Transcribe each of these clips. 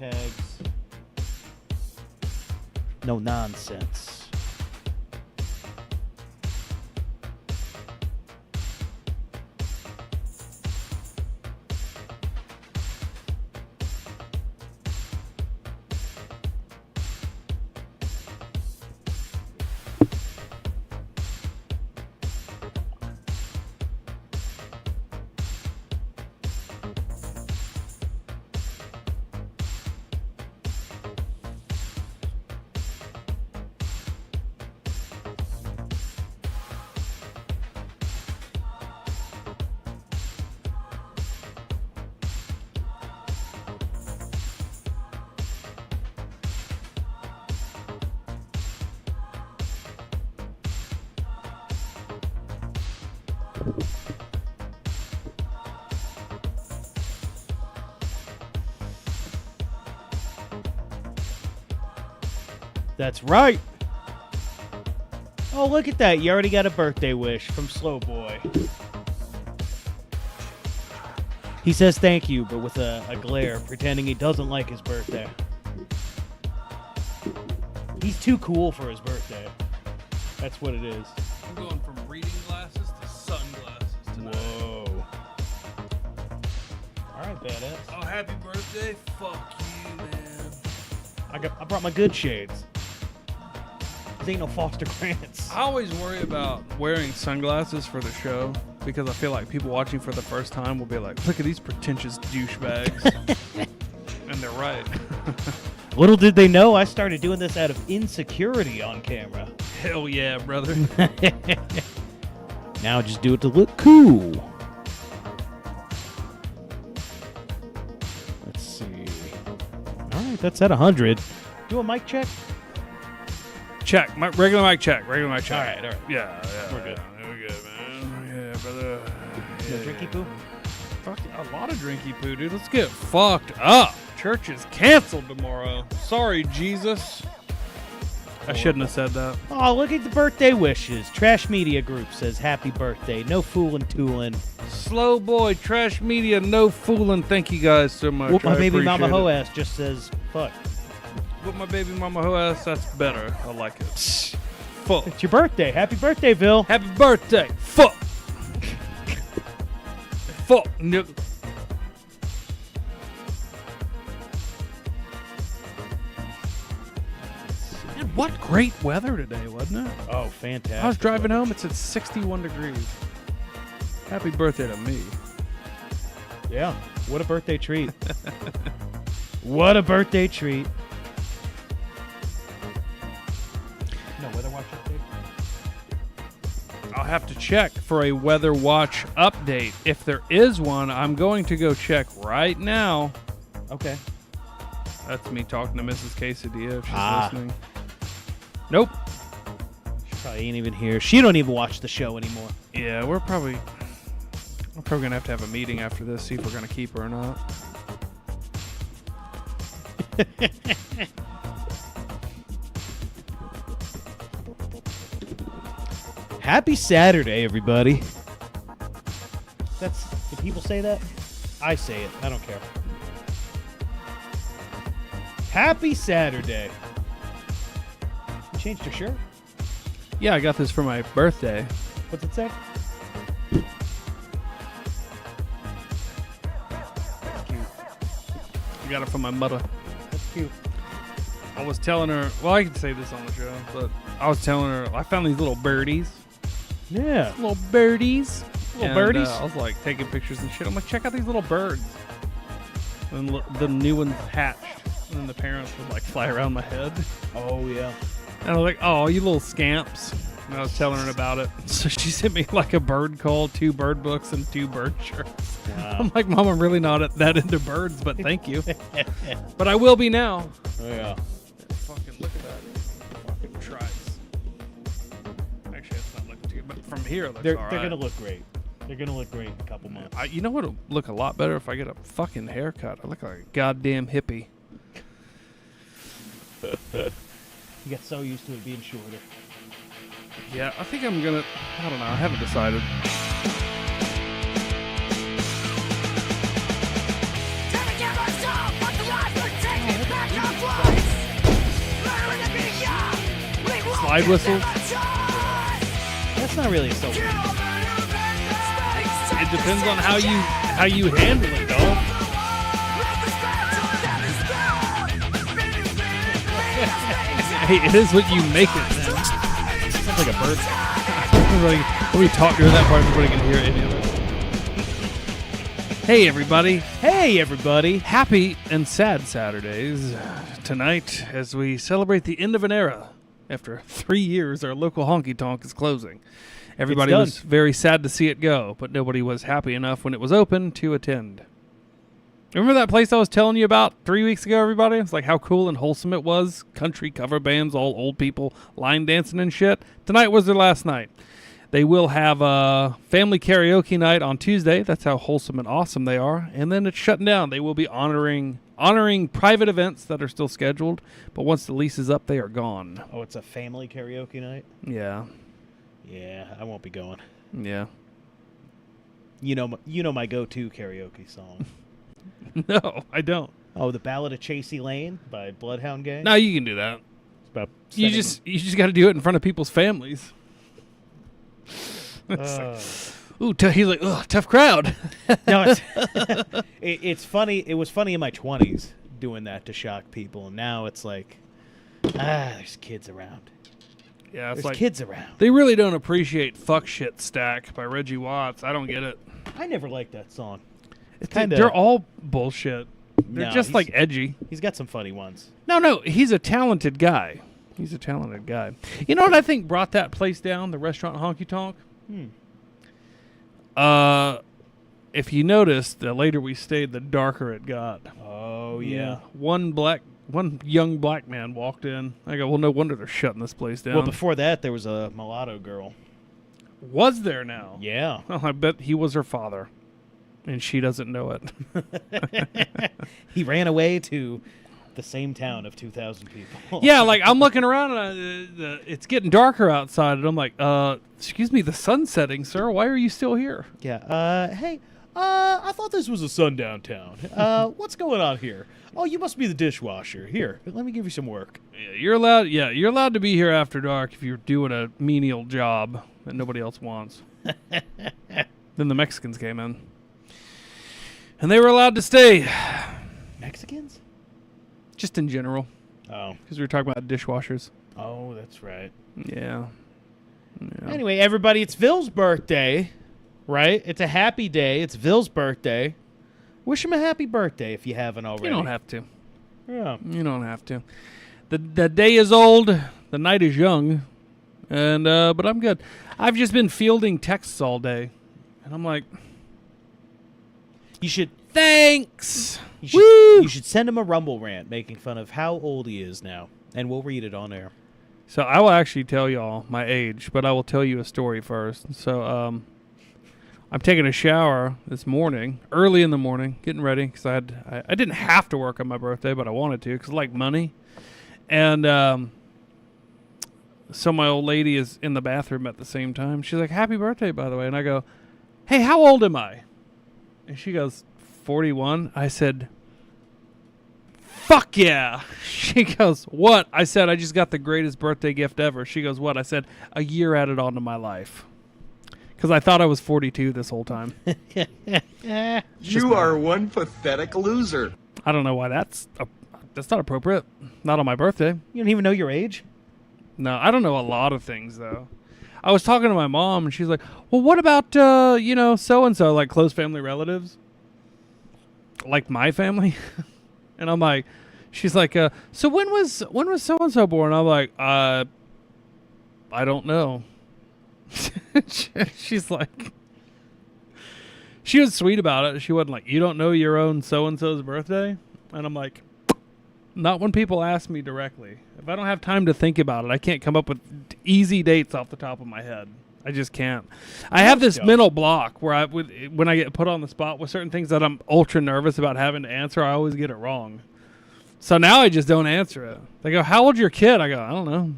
hashtags. No nonsense. That's right. Oh, look at that. You already got a birthday wish from Slow Boy. He says thank you, but with a glare, pretending he doesn't like his birthday. He's too cool for his birthday. That's what it is. I'm going from reading glasses to sunglasses tonight. Whoa. All right, badass. Oh, happy birthday. Fuck you, man. I brought my good shades. This ain't no Foster Grants. I always worry about wearing sunglasses for the show because I feel like people watching for the first time will be like, look at these pretentious douchebags. And they're right. Little did they know I started doing this out of insecurity on camera. Hell yeah, brother. Now just do it to look cool. Let's see. All right, that's at 100. Do a mic check? Check. Regular mic check. Regular mic check. All right. Yeah. We're good. We're good, man. Yeah, brother. No drinky poo? Fuck, a lot of drinky poo, dude. Let's get fucked up. Church is canceled tomorrow. Sorry, Jesus. I shouldn't have said that. Oh, look at the birthday wishes. Trash Media Group says happy birthday. No foolin' toolin'. Slow boy, trash media, no fooling. Thank you guys so much. Whoop, my I baby mama appreciate hoe it. ass just says fuck. Whoop my baby mama hoe ass. That's better. I like it. Fuck. It's your birthday. Happy birthday, Vill. Happy birthday. Fuck. Fuck, nigga. Man, what great weather today, wasn't it? Oh, fantastic. I was driving home. It's at 61 degrees. Happy birthday to me. Yeah. What a birthday treat. What a birthday treat. No weather watch update? I'll have to check for a weather watch update. If there is one, I'm going to go check right now. Okay. That's me talking to Mrs. Quesadilla if she's Ah. listening. Nope. She probably ain't even here. She don't even watch the show anymore. Yeah, we're probably gonna have to have a meeting after this, see if we're gonna keep her or not. Happy Saturday, everybody. Do people say that? I say it. I don't care. Happy Saturday. You changed your shirt? Yeah, I got this for my birthday. What's it say? That's cute. I got it from my mother. That's cute. I was telling her, well, I can say this on the show, but I was telling her I found these little birdies. Yeah. Little birdies. Little birdies? I was like taking pictures and shit. I'm like, check out these little birds. And the new ones hatched. And then the parents would like fly around my head. Oh, yeah. And I was like, oh, you little scamps. And I was telling her about it. So she sent me like a bird call, 2 bird books, and 2 bird shirts. Wow. I'm like, Mom, I'm really not that into birds, but thank you. But I will be now. Oh, yeah. Fucking look at that. Fucking trice. Actually, it's not looking too good, but from here it looks They're all right. going to look great. They're going to look great in a couple months. You know what would look a lot better if I get a fucking haircut? I look like a goddamn hippie. You got so used to it being shorter. Yeah, I think I'm gonna. I don't know. I haven't decided. slide whistles. That's not really so weird. It depends on how you handle it, though. Hey, it is what you make it, man. Sounds like a bird. Let me talk during that part. Everybody can hear it anyway. Hey, everybody. Hey, everybody. Happy and sad Saturdays tonight as we celebrate the end of an era. After 3 years, our local honky-tonk is closing. Everybody was very sad to see it go, but nobody was happy enough when it was open to attend. Remember that place I was telling you about 3 weeks ago, everybody? It's like how cool and wholesome it was. Country cover bands, all old people, line dancing and shit. Tonight was their last night. They will have a family karaoke night on Tuesday. That's how wholesome and awesome they are. And then it's shutting down. They will be honoring private events that are still scheduled. But once the lease is up, they are gone. Oh, it's a family karaoke night? Yeah. Yeah, I won't be going. Yeah. You know my go-to karaoke song. No, I don't. Oh, The Ballad of Chasey Lane by Bloodhound Gang? No, you can do that. It's about You just got to do it in front of people's families. Ooh, he's like, ugh, tough crowd. No, it's funny. It was funny in my 20s doing that to shock people, and now it's like, there's kids around. Yeah, it's There's like kids around. They really don't appreciate "Fuck Shit Stack" by Reggie Watts. I don't get it. I never liked that song. They're all bullshit. They're just like edgy. He's got some funny ones. No, he's a talented guy. He's a talented guy. You know what I think brought that place down, the restaurant Honky Tonk? If you noticed, the later we stayed, the darker it got. Oh, yeah. One young black man walked in. I go, well, no wonder they're shutting this place down. Well, before that, there was a mulatto girl. Was there now? Yeah. Well, I bet he was her father, and she doesn't know it. He ran away to the same town of 2,000 people. Yeah, like I'm looking around and it's getting darker outside, and I'm like, excuse me, the sun's setting, sir. Why are you still here? Yeah. Hey, I thought this was a sundown town. What's going on here? Oh, you must be the dishwasher. Here, let me give you some work. Yeah, you're allowed to be here after dark if you're doing a menial job that nobody else wants. Then the Mexicans came in, and they were allowed to stay. Mexicans? Just in general. Oh. Because we were talking about dishwashers. Oh, that's right. Yeah. Anyway, everybody, it's Vill's birthday, right? It's a happy day. It's Vill's birthday. Wish him a happy birthday if you haven't already. You don't have to. Yeah. You don't have to. The day is old. The night is young. And but I'm good. I've just been fielding texts all day. And I'm like, You should... thanks. You should send him a Rumble rant making fun of how old he is now, and we'll read it on air. So I will actually tell y'all my age, but I will tell you a story first. So I'm taking a shower this morning, early in the morning, getting ready because I didn't have to work on my birthday, but I wanted to because I like money. And so my old lady is in the bathroom at the same time. She's like, "Happy birthday, by the way." And I go, "Hey, how old am I?" And she goes, 41. I said, "Fuck yeah." She goes, "What?" I said, "I just got the greatest birthday gift ever." She goes, "What?" I said, "A year added on to my life." Because I thought I was 42 this whole time. You are one pathetic loser. I don't know why that's not appropriate. Not on my birthday. You don't even know your age? No, I don't know a lot of things, though. I was talking to my mom, and she's like, "Well, what about, so-and-so, like close family relatives? Like my family?" And I'm like, she's like, "So when was so-and-so born?" I'm like, I don't know. She's like, she was sweet about it. She wasn't like, "You don't know your own so-and-so's birthday?" And I'm like, not when people ask me directly. If I don't have time to think about it, I can't come up with easy dates off the top of my head. I just can't. I have this mental block where when I get put on the spot with certain things that I'm ultra nervous about having to answer, I always get it wrong. So now I just don't answer it. They go, "How old's your kid?" I go, "I don't know."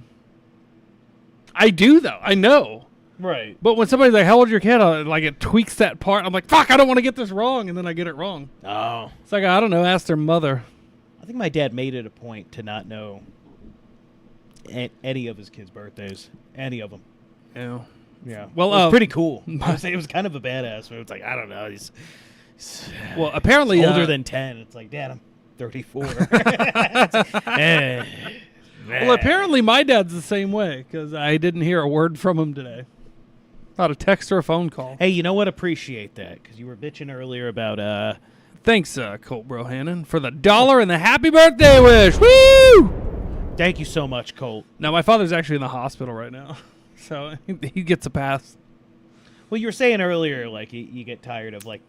I do, though. I know. Right. But when somebody's like, "How old's your kid?" It tweaks that part. I'm like, fuck, I don't want to get this wrong. And then I get it wrong. Oh. It's like, I don't know. Ask their mother. I think my dad made it a point to not know any of his kids' birthdays. Any of them. Yeah. Yeah. Well, it was pretty cool. It was kind of a badass. It was like, I don't know. He's well, apparently older than 10. It's like, Dad, I'm 34. Well, apparently my dad's the same way because I didn't hear a word from him today. Not a text or a phone call. Hey, you know what? Appreciate that because you were bitching earlier about. Thanks, Colt Brohannon, for the $1 and the happy birthday wish. Woo! Thank you so much, Colt. Now, my father's actually in the hospital right now, so he gets a pass. Well, you were saying earlier, like, you get tired of, like,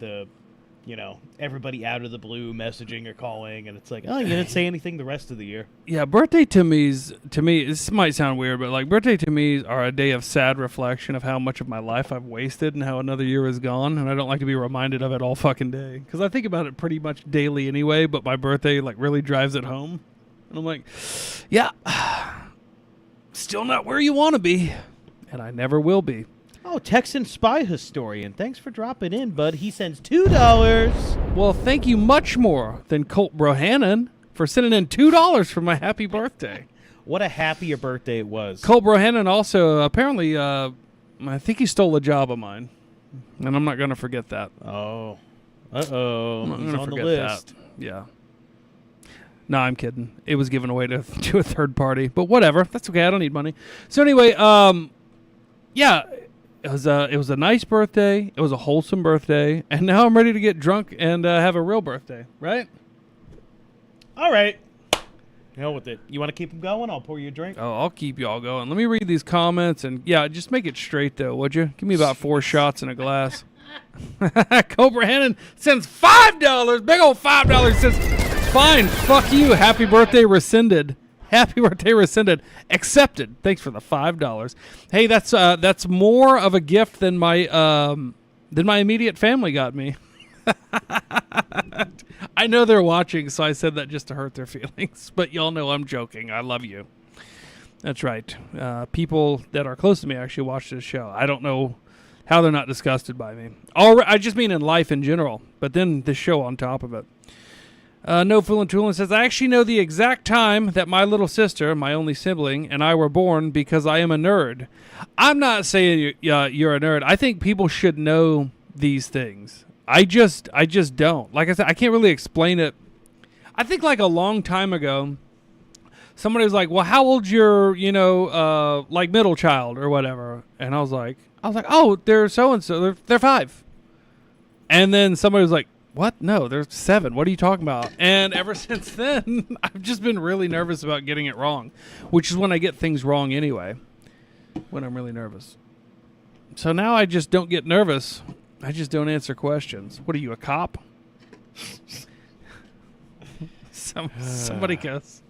everybody out of the blue messaging or calling, and it's like, oh, you didn't say anything the rest of the year. Yeah, birthday to me, this might sound weird, but, like, birthday to me are a day of sad reflection of how much of my life I've wasted and how another year is gone, and I don't like to be reminded of it all fucking day. Because I think about it pretty much daily anyway, but my birthday, like, really drives it home. And I'm like, yeah, still not where you want to be, and I never will be. Oh, Texan Spy Historian. Thanks for dropping in, bud. He sends $2. Well, thank you much more than Colt Brohannon for sending in $2 for my happy birthday. What a happier birthday it was. Colt Brohannon also, apparently, I think he stole a job of mine, and I'm not going to forget that. Oh. Uh-oh. I'm not He's gonna on the forget list. that. Yeah. No, I'm kidding. It was given away to a third party, but whatever. That's okay. I don't need money. So anyway, yeah, it was a nice birthday. It was a wholesome birthday, and now I'm ready to get drunk and have a real birthday. Right? All right. Hell with it. You want to keep them going? I'll pour you a drink. Oh, I'll keep y'all going. Let me read these comments, and yeah, just make it straight though, would you? Give me about 4 shots in a glass. Cobra Hannon sends $5. Big old $5 says. Fine, fuck you. Happy birthday rescinded. Happy birthday rescinded. Accepted. Thanks for the $5. Hey, that's more of a gift than my immediate family got me. I know they're watching, so I said that just to hurt their feelings. But y'all know I'm joking. I love you. That's right. People that are close to me actually watch this show. I don't know how they're not disgusted by me. I just mean in life in general, but then this show on top of it. No Foolin' Toolin' says, I actually know the exact time that my little sister, my only sibling, and I were born because I am a nerd. I'm not saying you're a nerd. I think people should know these things. I just don't. Like I said, I can't really explain it. I think like a long time ago, somebody was like, well, how old's your, like middle child or whatever? And I was like, oh, they're so-and-so. They're 5. And then somebody was like, what? No, they're 7. What are you talking about? And ever since then, I've just been really nervous about getting it wrong, which is when I get things wrong anyway, when I'm really nervous. So now I just don't get nervous. I just don't answer questions. What are you, a cop? Somebody goes,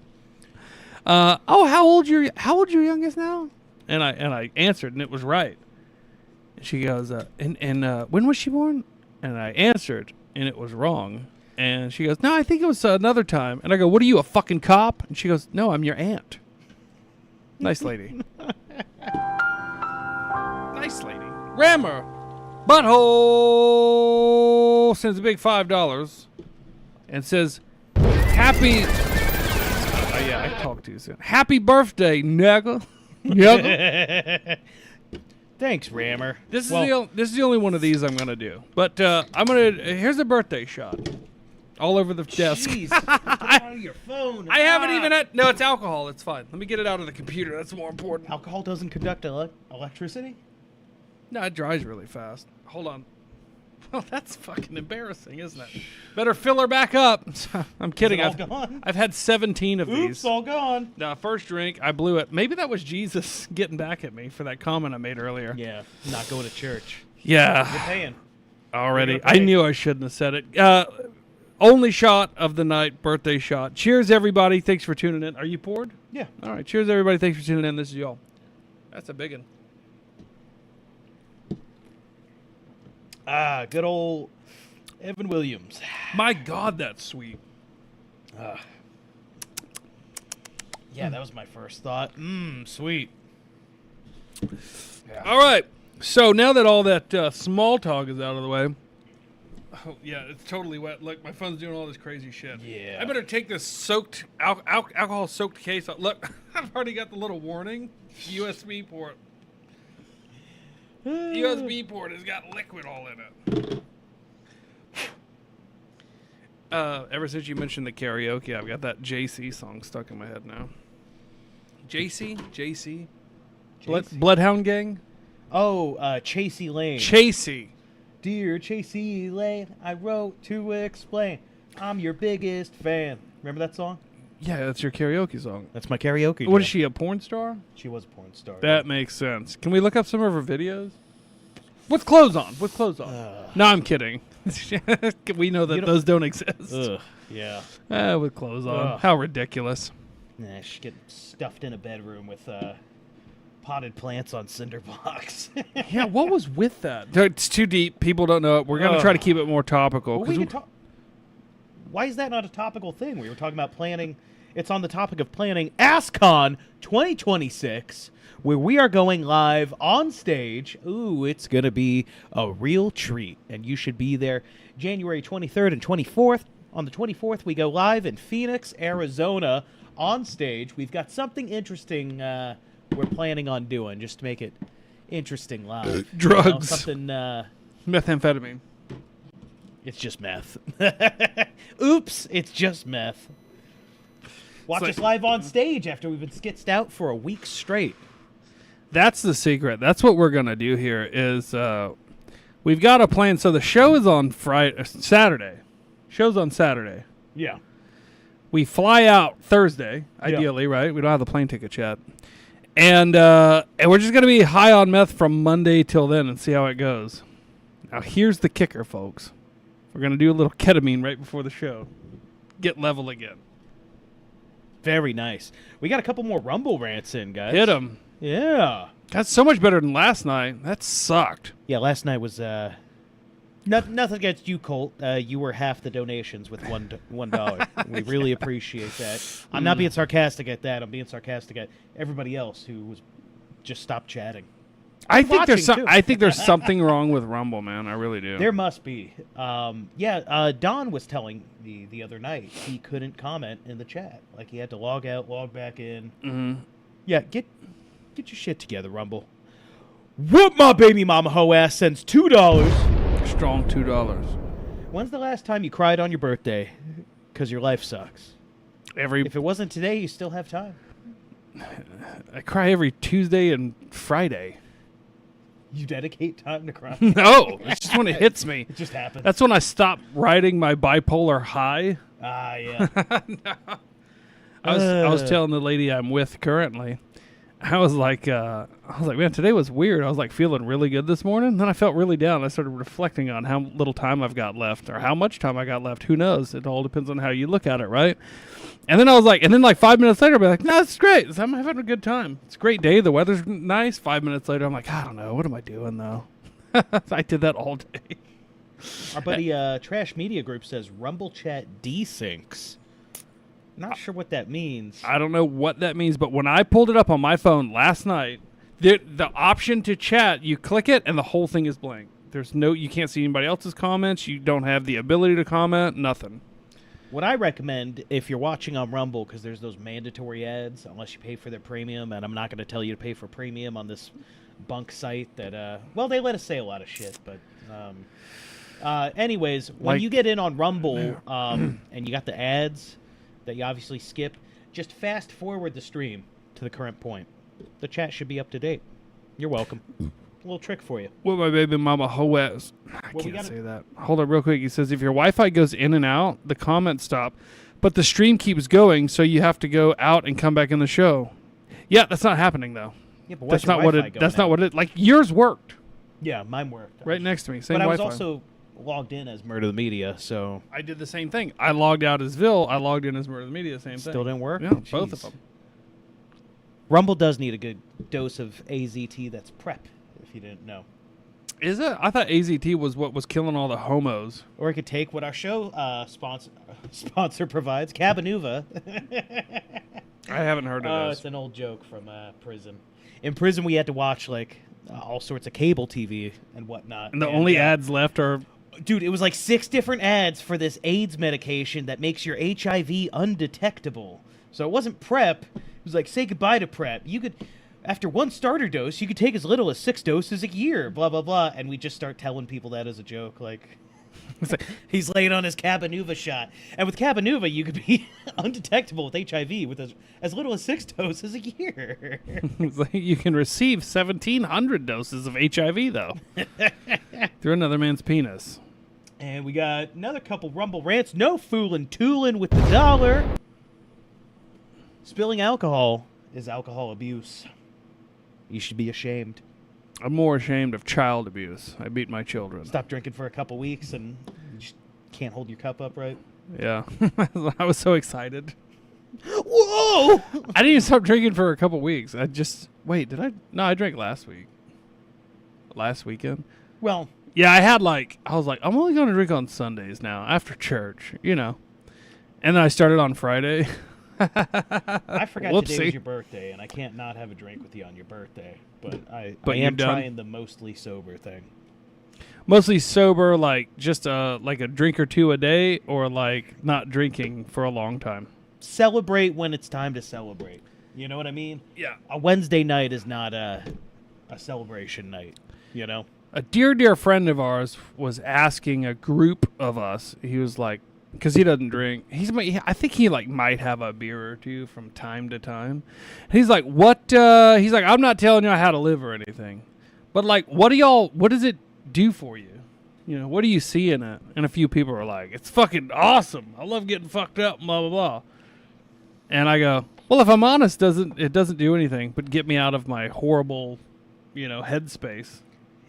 oh, how old your youngest now? And I answered, and it was right. And she goes, and when was she born? And I answered, and it was wrong. And she goes, no, I think it was another time. And I go, what are you, a fucking cop? And she goes, no, I'm your aunt. Nice lady. Nice lady. Rammer. Butthole sends a big $5 and says, happy... yeah, I talked too soon. Happy birthday, nigga. Nigga. Thanks, Rammer. This is the only one of these I'm gonna do. But here's a birthday shot, all over the desk. Jeez, get out of your phone. I haven't even had. No, it's alcohol. It's fine. Let me get it out of the computer. That's more important. Alcohol doesn't conduct electricity. No, it dries really fast. Hold on. Well, that's fucking embarrassing, isn't it? Better fill her back up. I'm kidding. Is it all gone? I've had 17 of these. Oops, all gone. No, first drink, I blew it. Maybe that was Jesus getting back at me for that comment I made earlier. Yeah, not going to church. Yeah. You're paying. Already. I knew I shouldn't have said it. Only shot of the night, birthday shot. Cheers, everybody. Thanks for tuning in. Are you poured? Yeah. All right. Cheers, everybody. Thanks for tuning in. This is y'all. That's a big one. Good old Evan Williams. My God, that's sweet. Yeah, that was my first thought. Sweet. Yeah. All right. So now that all that small talk is out of the way. Oh, yeah, it's totally wet. Look, my phone's doing all this crazy shit. Yeah. I better take this soaked alcohol-soaked case out. Look, I've already got the little warning. USB port. USB port has got liquid all in it. Ever since you mentioned the karaoke, I've got that JC song stuck in my head now. JC? Bloodhound Gang? Oh, Chasey Lane. Chasey. Dear Chasey Lane, I wrote to explain I'm your biggest fan. Remember that song? Yeah, that's your karaoke song. That's my karaoke. What is she, a porn star? She was a porn star. That makes sense. Can we look up some of her videos? With clothes on. No, I'm kidding. We know that those don't exist. Ugh, yeah. With clothes on. Ugh. How ridiculous. Nah, she's getting stuffed in a bedroom with potted plants on cinder blocks. Yeah, what was with that? It's too deep. People don't know it. We're going to try to keep it more topical. Well, why is that not a topical thing? We were talking about planning. It's on the topic of planning AskCon 2026, where we are going live on stage. Ooh, it's going to be a real treat, and you should be there January 23rd and 24th. On the 24th, we go live in Phoenix, Arizona, on stage. We've got something interesting we're planning on doing, just to make it interesting live. Drugs. You know, something... Methamphetamine. It's just meth. Oops, it's just meth. Watch us live on stage after we've been skitzed out for a week straight. That's the secret. That's what we're going to do here is we've got a plan. So the show is on Saturday. Show's on Saturday. Yeah. We fly out Thursday, ideally, right? We don't have the plane ticket yet. And we're just going to be high on meth from Monday till then and see how it goes. Now, here's the kicker, folks. We're going to do a little ketamine right before the show. Get level again. Very nice. We got a couple more Rumble rants in, guys. Hit them. Yeah. That's so much better than last night. That sucked. Yeah, last night was nothing against you, Colt. You were half the donations with $1. We really appreciate that. I'm not being sarcastic at that. I'm being sarcastic at everybody else who was just stopped chatting. I think there's something wrong with Rumble, man. I really do. There must be. Don was telling me the other night he couldn't comment in the chat. Like, he had to log out, log back in. Mm-hmm. Yeah, get your shit together, Rumble. Whoop my baby mama hoe ass sends $2. Strong $2. When's the last time you cried on your birthday? Because your life sucks. If it wasn't today, you still have time. I cry every Tuesday and Friday. You dedicate time to cry? No, it's just when it hits me. It just happens. That's when I stop riding my bipolar high. Ah, yeah. No. I was telling the lady I'm with currently, I was like, man, today was weird. I was like feeling really good this morning. Then I felt really down. I started reflecting on how little time I've got left, or how much time I got left. Who knows? It all depends on how you look at it, right? And then I was like, 5 minutes later, I'll be like, no, it's great. I'm having a good time. It's a great day. The weather's nice. 5 minutes later, I'm like, I don't know. What am I doing though? I did that all day. Our buddy Trash Media Group says Rumble Chat desyncs. Not sure what that means. I don't know what that means, but when I pulled it up on my phone last night, the option to chat, you click it and the whole thing is blank. You can't see anybody else's comments. You don't have the ability to comment. Nothing. What I recommend, if you're watching on Rumble, because there's those mandatory ads, unless you pay for their premium, and I'm not going to tell you to pay for premium on this bunk site that, they let us say a lot of shit, but, anyways, when you get in on Rumble, and you got the ads that you obviously skip, just fast forward the stream to the current point. The chat should be up to date. You're welcome. A little trick for you. What my baby mama hoe ass. I can't say that. Hold up real quick. He says, if your Wi-Fi goes in and out, the comments stop, but the stream keeps going, so you have to go out and come back in the show. Yeah, that's not happening, though. Yeah, but that's not what it... Like, yours worked. Yeah, mine worked. Right next to me. Same Wi-Fi. But Wi-Fi. I was also logged in as MurderTheMedia, so... I did the same thing. I logged out as Vill. I logged in as MurderTheMedia, same thing. Still didn't work? Yeah, Jeez. both of them. Rumble does need a good dose of AZT that's prep, if you didn't know. Is it? I thought AZT was what was killing all the homos. Or it could take what our show sponsor provides, Cabanuva. I haven't heard of this. It's an old joke from prison. In prison, we had to watch all sorts of cable TV and whatnot. And the only ads left are... Dude, it was like 6 different ads for this AIDS medication that makes your HIV undetectable. So it wasn't PrEP. was like, say goodbye to prep. You could, after one starter dose, you could take as little as 6 doses a year, blah, blah, blah. And we just start telling people that as a joke. Like, he's laying on his Cabenuva shot. And with Cabenuva, you could be undetectable with HIV with as little as 6 doses a year. It's like you can receive 1,700 doses of HIV, though, through another man's penis. And we got another couple Rumble rants. No foolin' toolin' with the dollar. Spilling alcohol is alcohol abuse. You should be ashamed. I'm more ashamed of child abuse. I beat my children. Stop drinking for a couple weeks and you just can't hold your cup up right. Yeah. I was so excited. Whoa! I didn't even stop drinking for a couple weeks. Wait, did I? No, I drank last week. Last weekend. Well, yeah, I was like, I'm only going to drink on Sundays now after church, And then I started on Friday. I forgot Whoopsie. today was your birthday, and I can't not have a drink with you on your birthday. But I you're am done? trying the mostly sober thing. Mostly sober, like just like a drink or two a day, or like not drinking for a long time. Celebrate when it's time to celebrate. You know what I mean? Yeah. A Wednesday night is not a celebration night, A dear friend of ours was asking a group of us. He was like, because he doesn't drink. I think he like might have a beer or two from time to time. And he's like, what? He's like, I'm not telling you how to live or anything, but like, what does it do for you? What do you see in it? And a few people are like, it's fucking awesome. I love getting fucked up, blah, blah, blah. And I go, well, if I'm honest, it doesn't do anything but get me out of my horrible, headspace.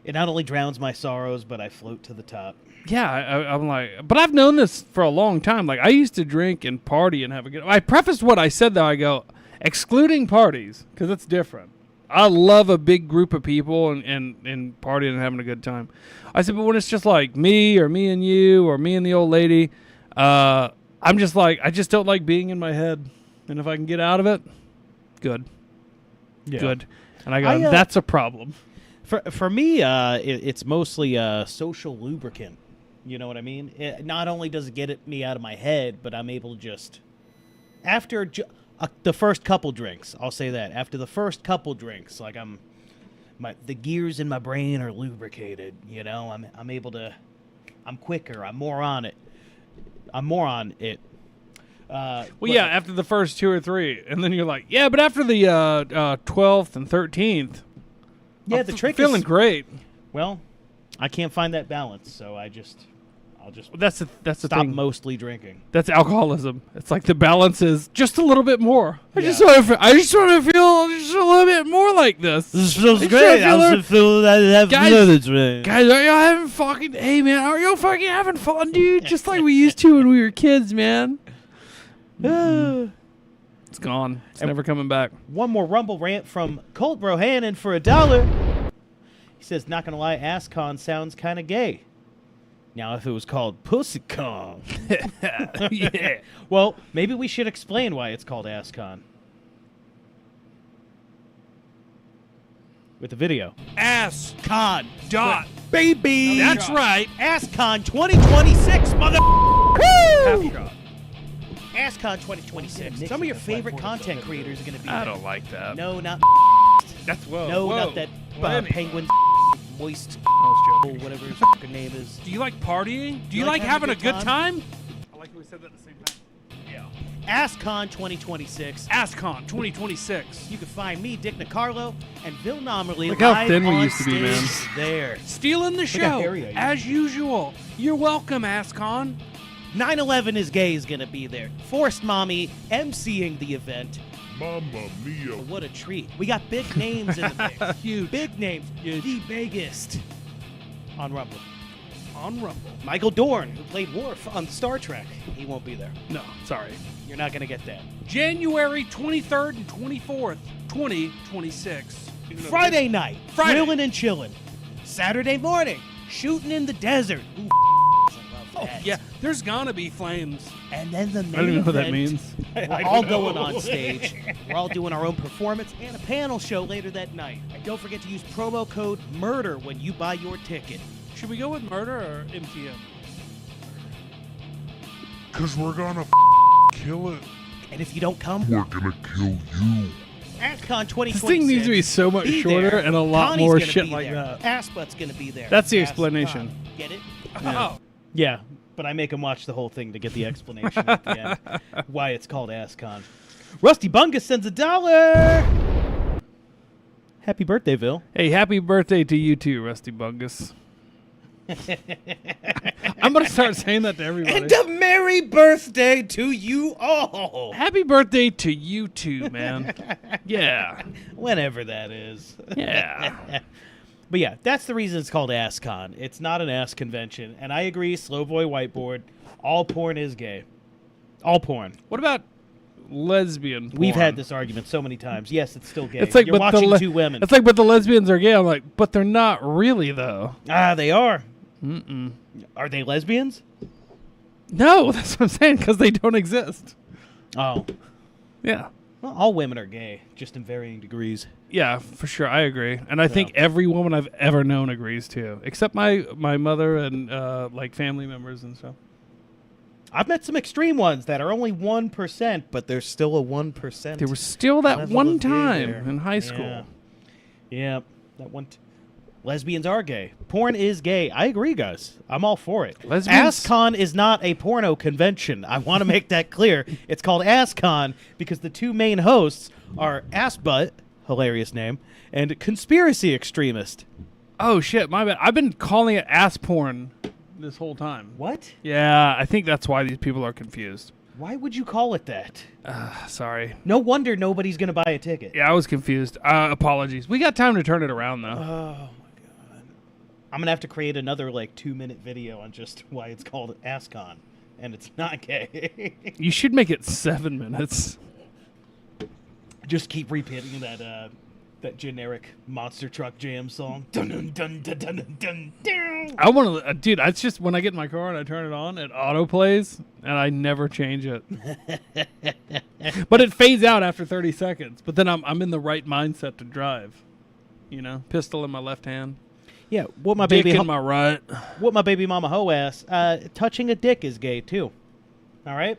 It not only drowns my sorrows, but I float to the top. Yeah, I'm like, but I've known this for a long time. Like, I used to drink and party and have a good. I prefaced what I said though. I go, excluding parties, because it's different. I love a big group of people and partying and having a good time. I said, but when it's just like me or me and you or me and the old lady, I'm just like, I just don't like being in my head. And if I can get out of it, good. Yeah. Good. And I go, that's a problem. For me, it's mostly a social lubricant. You know what I mean? Not only does it get me out of my head, but I'm able to just, after the first couple drinks, I'll say that. After the first couple drinks, like the gears in my brain are lubricated. I'm able to, I'm quicker. I'm more on it. Yeah, after the first 2 or 3, and then you're like, yeah, but after the 12th and 13th, yeah, the trick feeling is great. Well, I can't find that balance, so I'll just that's the stop thing. mostly drinking. That's alcoholism. It's like the balance is just a little bit more. I just want to feel just a little bit more like this. This feels great. I also feel that I have another drink. Guys, are y'all having fucking? Hey man, are y'all fucking having fun, dude? Just like we used to when we were kids, man. It's gone. It's never coming back. One more Rumble rant from Colt Brohannon for $1. He says, not gonna lie, AskCon sounds kind of gay. Now, if it was called PussyCon. Yeah. Well, maybe we should explain why it's called AskCon. With the video. AskCon dot baby. That's right. AskCon 2026, mother. Woo! AskCon 2026. Some of your favorite content creators are going to be there. I don't like that. No, not That's whoa. No, whoa. not that penguin moist whatever his fucking name is. Do you like partying? Do you like having a good time? I like how we said that at the same time. Yeah. AskCon 2026. AskCon 2026. You can find me, Dick Nicarlo, and Vill Nomerly Look how live thin we on used to be, man. stage there. Stealing the show, as usual. You're welcome, AskCon. 9/11 is Gay is going to be there. Forced Mommy emceeing the event. Mamma mia. Oh, what a treat. We got big names in the mix. Huge. Big names. Huge. The biggest. On Rumble. On Rumble. Michael Dorn, who played Worf on Star Trek. He won't be there. No, sorry. You're not going to get that. January 23rd and 24th, 2026. Friday night. Friday. Grillin' and chillin'. Saturday morning. Shooting in the desert. Ooh, I love that. Yeah, there's gonna be flames. And then the I don't even know what that event, means. We're all going on stage. We're all doing our own performance and a panel show later that night. And don't forget to use promo code MURDER when you buy your ticket. Should we go with murder or MTM? Because we're gonna kill it. And if you don't come, We're gonna kill you. AskCon 2026. This thing needs to be so much shorter there. and a lot Connie's more gonna shit be like there. that. Assbutt's going to be there. That's the AskCon. explanation. Get it? Oh. Yeah, but I make him watch the whole thing to get the explanation at the end. Why it's called AskCon. Rusty Bungus sends $1. Happy birthday, Vill. Hey, happy birthday to you too, Rusty Bungus. I'm going to start saying that to everybody. And a merry birthday to you all. Happy birthday to you too, man. Yeah. Whenever that is. Yeah. But yeah, that's the reason it's called AskCon. It's not an ass convention. And I agree, Slow Boy Whiteboard, all porn is gay. All porn. What about lesbian porn? We've had this argument so many times. Yes, it's still gay. It's like, You're but watching two women. It's like, but the lesbians are gay. I'm like, but they're not really, though. Ah, they are. Mm-mm. Are they lesbians? No, that's what I'm saying, because they don't exist. Oh. Yeah. Well, all women are gay, just in varying degrees. Yeah, for sure. I agree. And I think every woman I've ever known agrees, too. Except my mother and, like, family members and stuff. I've met some extreme ones that are only 1%, but there's still a 1%. There was still that level one of gay time there. in high school. Yeah, that one. Lesbians are gay. Porn is gay. I agree, guys. I'm all for it. Lesbians- AskCon is not a porno convention. I want to make that clear. It's called AskCon because the two main hosts are Assbutt, hilarious name, and Conspiracy Extremist. Oh, shit. My bad. I've been calling it ass porn this whole time. What? Yeah, I think that's why these people are confused. Why would you call it that? Sorry. No wonder nobody's going to buy a ticket. Yeah, I was confused. Apologies. We got time to turn it around, though. Oh, my God. I'm going to have to create another, 2-minute video on just why it's called AskCon, and it's not gay. You should make it 7 minutes. Just keep repeating that generic Monster Truck Jam song. Dun dun dun dun dun dun dun. I want to, dude. It's just when I get in my car and I turn it on, it auto plays, and I never change it. But it fades out after 30 seconds. But then I'm in the right mindset to drive. You know, pistol in my left hand, Yeah, what my dick baby in my right. what my baby mama hoe ass. Touching a dick is gay too. All right.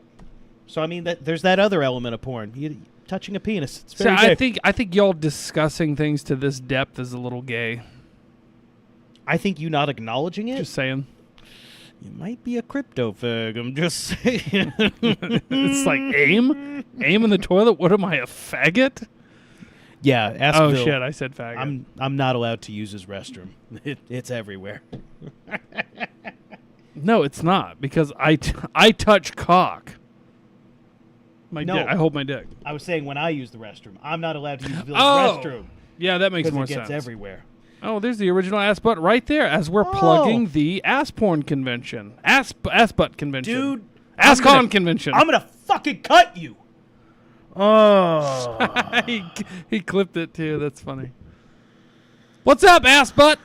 So I mean that there's that other element of porn. Touching a penis. It's So very gay. I think y'all discussing things to this depth is a little gay. I think you not acknowledging it. Just saying. You might be a crypto fag. I'm just saying. It's like aim in the toilet. What am I, a faggot? Yeah. Ask Oh Phil. shit! I said faggot. I'm not allowed to use his restroom. It's everywhere. No, it's not because I touch cock. My No. dick. I hold my dick. I was saying when I use the restroom, I'm not allowed to use Bill's Oh! restroom Yeah, that makes because more it gets sense. everywhere. Oh, there's the original ass butt right there as we're Oh. plugging the ass porn convention. Ass butt convention. Dude, Ass I'm con gonna- convention. I'm gonna fucking cut you. Oh. he clipped it too. That's funny. What's up, ass butt?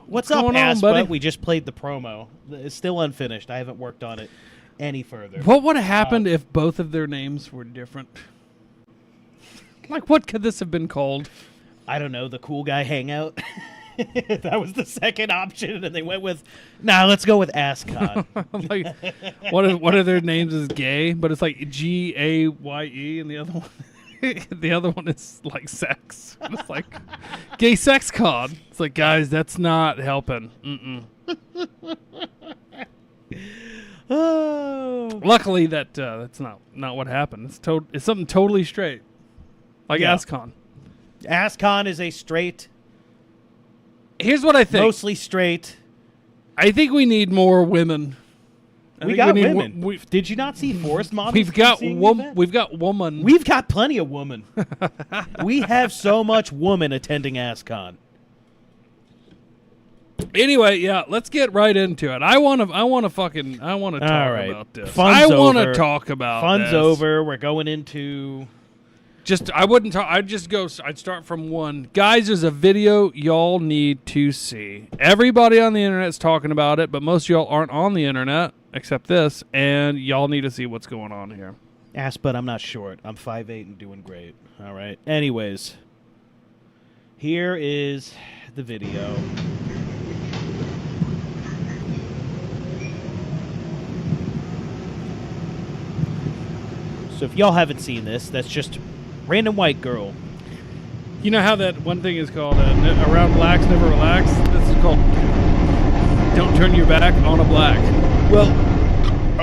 What's up, going on, ass buddy? butt? We just played the promo. It's still unfinished. I haven't worked on it any further. What would have happened if both of their names were different? Like, what could this have been called? I don't know. The cool guy hangout. That was the second option, and they went with, nah, let's go with AskCon. Like, one of their names is gay, but it's like Gaye, and the other one, the other one is like sex. And it's like gay sex con. It's like, guys, that's not helping. Mm-mm. Oh. Luckily, that's not what happened. It's something totally straight, like Yeah. AskCon. AskCon is a straight, Here's what I think. mostly straight. I think we need more women. I We think got need women. Did you not see Forest Models? We've got emceeing the woman. event? We've got woman. We've got plenty of women. We have so much woman attending AskCon. Anyway, yeah, let's get right into it. I want to talk All right. about this. Fun's I want over. to talk about Fun's this. over. We're going into. I'd start from one. Guys, there's a video y'all need to see. Everybody on the internet's talking about it, but most of y'all aren't on the internet except this, and y'all need to see what's going on here. But I'm not short. I'm 5'8" and doing great. All right. Anyways, here is the video. So if y'all haven't seen this, that's just random white girl. You know how that one thing is called around blacks never relax? This is called don't turn your back on a black. Well,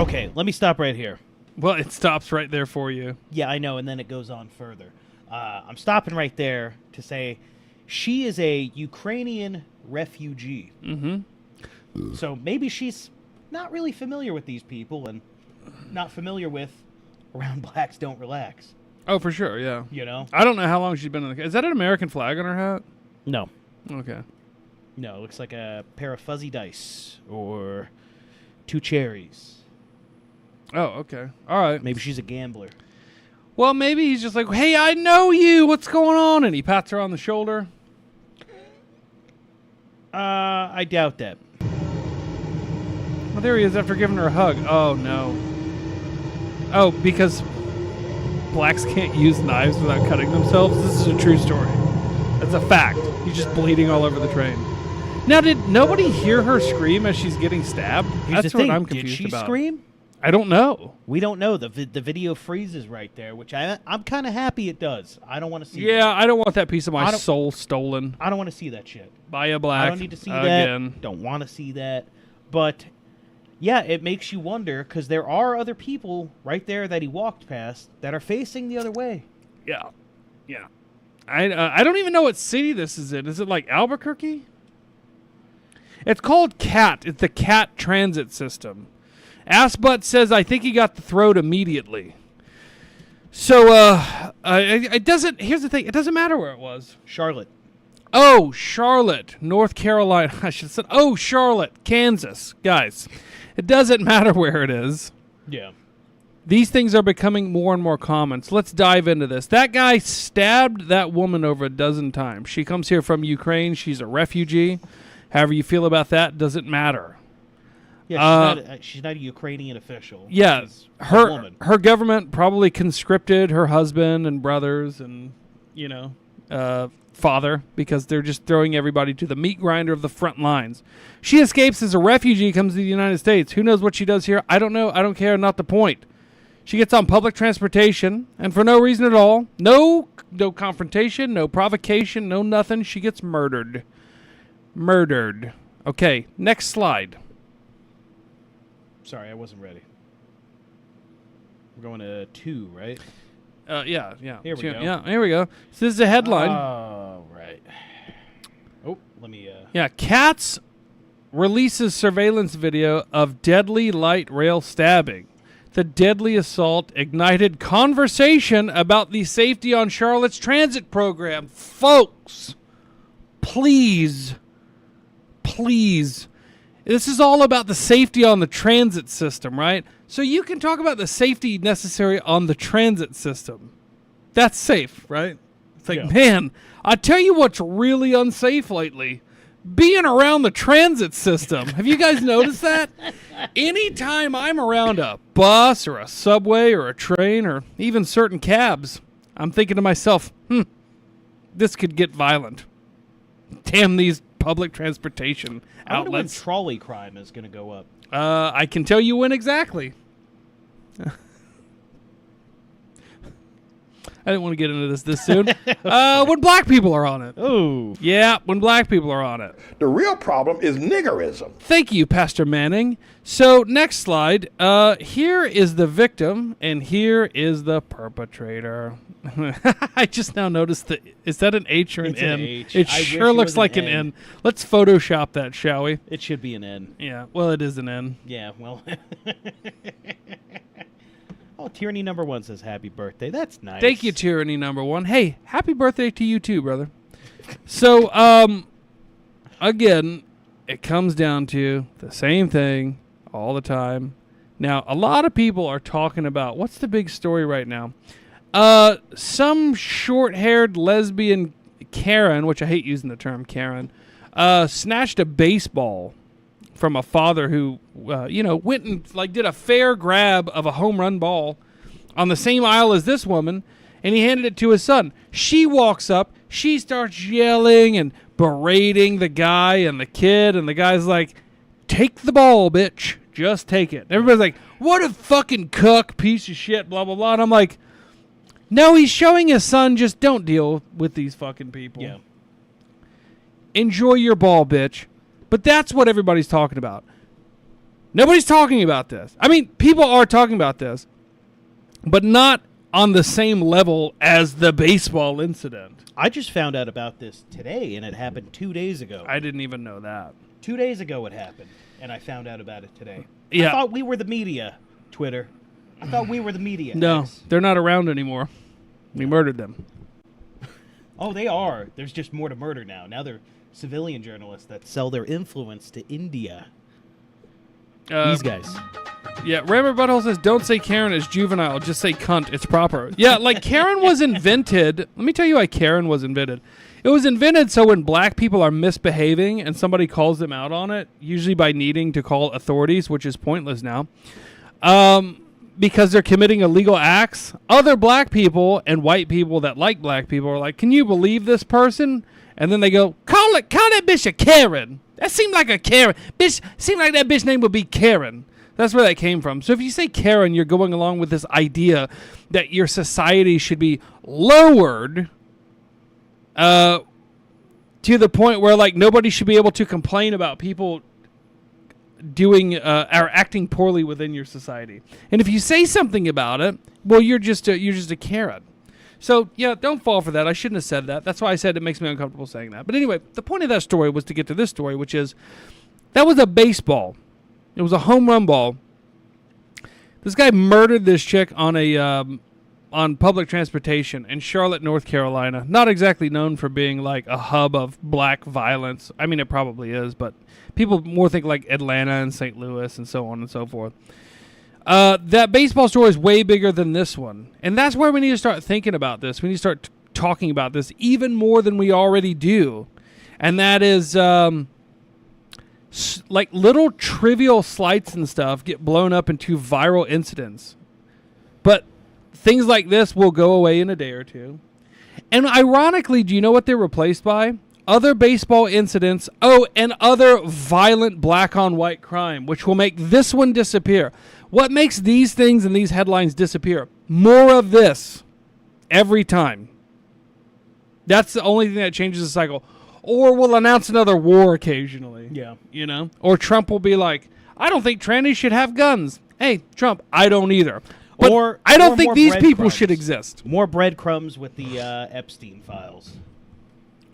okay, let me stop right here. Well, it stops right there for you. Yeah, I know, and then it goes on further. I'm stopping right there to say she is a Ukrainian refugee. Mm-hmm. So maybe she's not really familiar with these people and not familiar with around blacks don't relax. Oh, for sure, yeah. You know? I don't know how long she's been in the... Is that an American flag on her hat? No. Okay. No, it looks like a pair of fuzzy dice or 2 cherries. Oh, okay. All right. Maybe she's a gambler. Well, maybe he's just like, hey, I know you. What's going on? And he pats her on the shoulder. I doubt that. Well, there he is after giving her a hug. Oh, no. Oh, because blacks can't use knives without cutting themselves? This is a true story. That's a fact. He's just bleeding all over the train. Now, did nobody hear her scream as she's getting stabbed? Here's That's the what thing. I'm confused Did she about. scream? I don't know. We don't know. The video freezes right there, which I'm kind of happy it does. I don't want to see Yeah, that. I don't want that piece of my soul stolen I don't want to see that shit. by a black. I don't need to see again. that. Don't want to see that. But, yeah, it makes you wonder, because there are other people right there that he walked past that are facing the other way. Yeah. Yeah. I don't even know what city this is in. Is it like Albuquerque? It's called CAT. It's the CAT transit system. Assbutt says, I think he got the throat immediately. So, it doesn't... Here's the thing. It doesn't matter where it was. Charlotte. Oh, Charlotte, North Carolina. I should have said, oh, Charlotte, Kansas. Guys, it doesn't matter where it is. Yeah. These things are becoming more and more common. So let's dive into this. That guy stabbed that woman over a dozen times. She comes here from Ukraine. She's a refugee. However you feel about that doesn't matter. Yeah, she's not a Ukrainian official. Yeah, She's a woman. her government probably conscripted her husband and brothers and, father, because they're just throwing everybody to the meat grinder of the front lines. She escapes as a refugee, comes to the United States. Who knows what she does here? I don't know. I don't care. Not the point. She gets on public transportation, and for no reason at all, no confrontation, no provocation, no nothing, she gets murdered. Murdered. Okay, next slide. Sorry, I wasn't ready. We're going to 2, right? Yeah. Here we go. Yeah, here we go. So this is a headline. Oh, right. Oh, let me... Yeah, Cats releases surveillance video of deadly light rail stabbing. The deadly assault ignited conversation about the safety on Charlotte's transit program. Folks, please. This is all about the safety on the transit system, right? So you can talk about the safety necessary on the transit system. That's safe, right? It's like, man, I tell you what's really unsafe lately. Being around the transit system. Have you guys noticed that? Anytime I'm around a bus or a subway or a train or even certain cabs, I'm thinking to myself, this could get violent. Damn these public transportation I wonder when outlets. trolley crime is going to go up. I can tell you when exactly. I didn't want to get into this soon. When black people are on it. Oh. Yeah, when black people are on it. The real problem is niggerism. Thank you, Pastor Manning. So, next slide. Here is the victim, and here is the perpetrator. I just now noticed that. Is that an H or an It's N? an H. It I wish sure it looks was like an an N. N. Let's Photoshop that, shall we? It should be an N. Yeah, well, it is an N. Yeah, well... Oh, Tyranny number 1 says happy birthday. That's nice. Thank you, Tyranny number 1. Hey, happy birthday to you too, brother. So, again, it comes down to the same thing all the time. Now, a lot of people are talking about, what's the big story right now? Some short-haired lesbian Karen, which I hate using the term Karen, snatched a baseball from a father who, went and did a fair grab of a home run ball on the same aisle as this woman, and he handed it to his son. She walks up, she starts yelling and berating the guy and the kid, and the guy's like, "Take the ball, bitch. Just take it." And everybody's like, what a fucking cuck, piece of shit, blah, blah, blah. And I'm like, no, he's showing his son, just don't deal with these fucking people. Yeah. Enjoy your ball, bitch. But that's what everybody's talking about. Nobody's talking about this. I mean, people are talking about this, but not on the same level as the baseball incident. I just found out about this today, and it happened 2 days ago. I didn't even know that. 2 days ago it happened, and I found out about it today. Yeah. I thought we were the media, Twitter. I thought we were the media. No, X. they're not around anymore. We murdered them. Oh, they are. There's just more to murder now. Now they're civilian journalists that sell their influence to India. These guys. Yeah, Rammer Butthole says, don't say Karen is juvenile, just say cunt, it's proper. Yeah, like Karen was invented. Let me tell you why Karen was invented. It was invented so when black people are misbehaving and somebody calls them out on it, usually by needing to call authorities, which is pointless now, because they're committing illegal acts, other black people and white people that like black people are like, can you believe this person? And then they go, call that bitch a Karen. That seemed like a Karen. Bitch, seemed like that bitch name would be Karen. That's where that came from. So if you say Karen, you're going along with this idea that your society should be lowered to the point where like nobody should be able to complain about people doing or acting poorly within your society. And if you say something about it, well, you're just a Karen. So, yeah, don't fall for that. I shouldn't have said that. That's why I said it makes me uncomfortable saying that. But anyway, the point of that story was to get to this story, which is that was a baseball. It was a home run ball. This guy murdered this chick on on public transportation in Charlotte, North Carolina. Not exactly known for being like a hub of black violence. I mean, it probably is, but people more think like Atlanta and St. Louis and so on and so forth. That baseball story is way bigger than this one. And that's where we need to start thinking about this. We need to start talking about this even more than we already do. And that is like little trivial slights and stuff get blown up into viral incidents. But things like this will go away in a day or two. And ironically, do you know what they're replaced by? Other baseball incidents. Oh, and other violent black on white crime, which will make this one disappear. What makes these things and these headlines disappear? More of this every time. That's the only thing that changes the cycle. Or we'll announce another war occasionally. Yeah. You know? Or Trump will be like, I don't think trannies should have guns. Hey, Trump, I don't either. But I don't think these people should exist. More breadcrumbs with the Epstein files.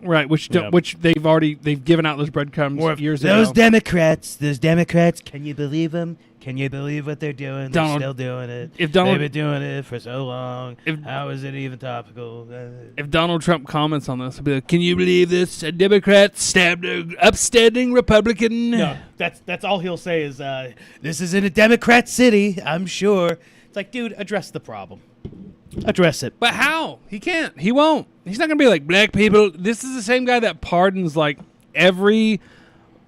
Right, which they've given out those breadcrumbs years ago. Those Democrats, can you believe them? Can you believe what they're doing? They're still doing it. They've been doing it for so long. How is it even topical? If Donald Trump comments on this, he'll be like, can you believe this? A Democrat stabbed an upstanding Republican. No, that's all he'll say is, this is in a Democrat city, I'm sure. It's like, dude, address the problem. Address it. But how? He can't. He won't. He's not going to be like, black people. This is the same guy that pardons, like, every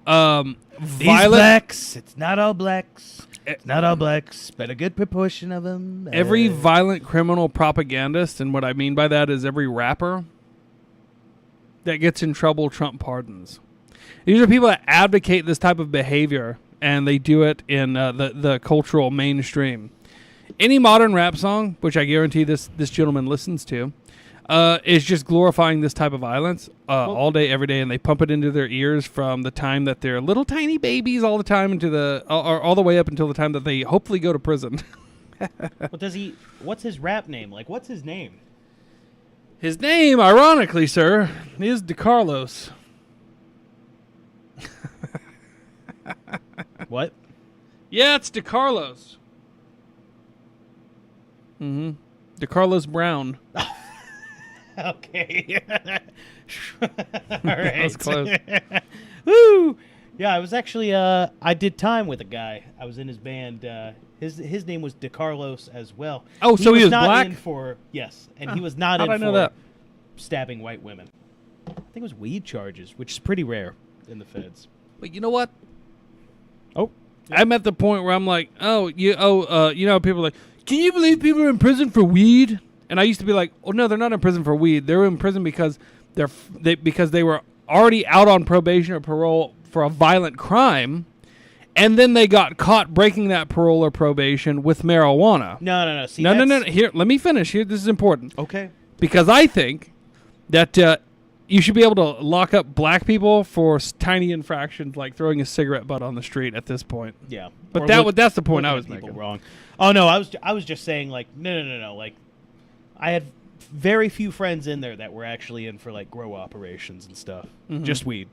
These blacks. It's not all blacks. It's not all blacks, but a good proportion of them. Every violent criminal propagandist, and what I mean by that is every rapper that gets in trouble, Trump pardons. These are people that advocate this type of behavior, and they do it in the cultural mainstream. Any modern rap song, which I guarantee this gentleman listens to, is just glorifying this type of violence all day, every day, and they pump it into their ears from the time that they're little tiny babies all the time all the way up until the time that they hopefully go to prison. What's his rap name? Like, what's his name? His name, ironically, sir, is DeCarlos. What? Yeah, it's DeCarlos. Mm-hmm. DeCarlos Brown. Okay. All right. That was close. Woo! Yeah, I was actually I did time with a guy. I was in his band. His name was DeCarlos as well. Oh, so he was not black? In for yes, and he was not in for stabbing white women. I think it was weed charges, which is pretty rare in the feds. But you know what? Oh, I'm at the point where I'm like, you know, people are like, can you believe people are in prison for weed? And I used to be like, oh no, they're not in prison for weed. They're in prison because they were already out on probation or parole for a violent crime, and then they got caught breaking that parole or probation with marijuana. No. See, no. Here, let me finish. Here, this is important. Okay. Because I think that you should be able to lock up black people for tiny infractions like throwing a cigarette butt on the street at this point. Yeah. But that's the point I was making. Wrong. Oh no, I was just saying like no. Like I had very few friends in there that were actually in for like grow operations and stuff. Mm-hmm. Just weed.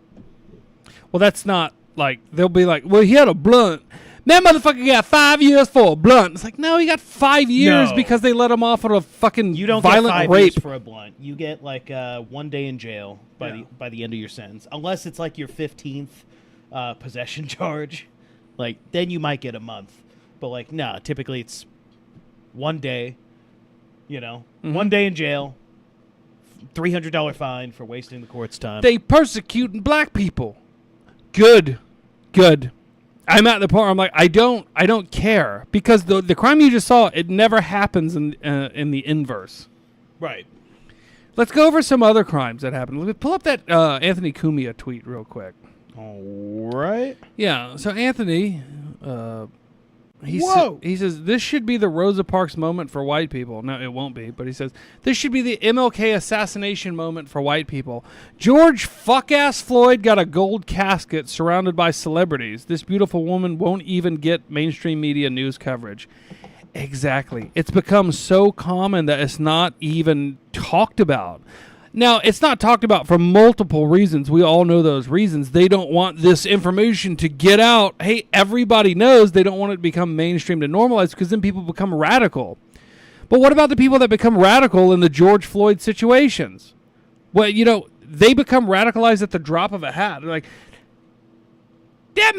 Well, that's not like they'll be like, well, he had a blunt. That motherfucker got 5 years for a blunt. It's like, no, he got 5 years because they let him off on a fucking you don't violent get 5 rape years for a blunt. You get like 1 day in jail by the end of your sentence, unless it's like your 15th possession charge. Like then you might get a month, but like nah, typically it's 1 day. You know, 1 day in jail, $300 fine for wasting the court's time. They persecuting black people. Good. I'm at the point where I'm like, I don't care because the crime you just saw, it never happens in the inverse. Right. Let's go over some other crimes that happened. Let me pull up that Anthony Cumia tweet real quick. All right. Yeah. So Anthony, he says this should be the Rosa Parks moment for white people. No, it won't be. But he says this should be the MLK assassination moment for white people. George fuck-ass Floyd got a gold casket surrounded by celebrities. This beautiful woman won't even get mainstream media news coverage. Exactly. It's become so common that it's not even talked about. Now, it's not talked about for multiple reasons. We all know those reasons. They don't want this information to get out. Hey, everybody knows they don't want it to become mainstream to normalize because then people become radical. But what about the people that become radical in the George Floyd situations? Well, they become radicalized at the drop of a hat. They're like, that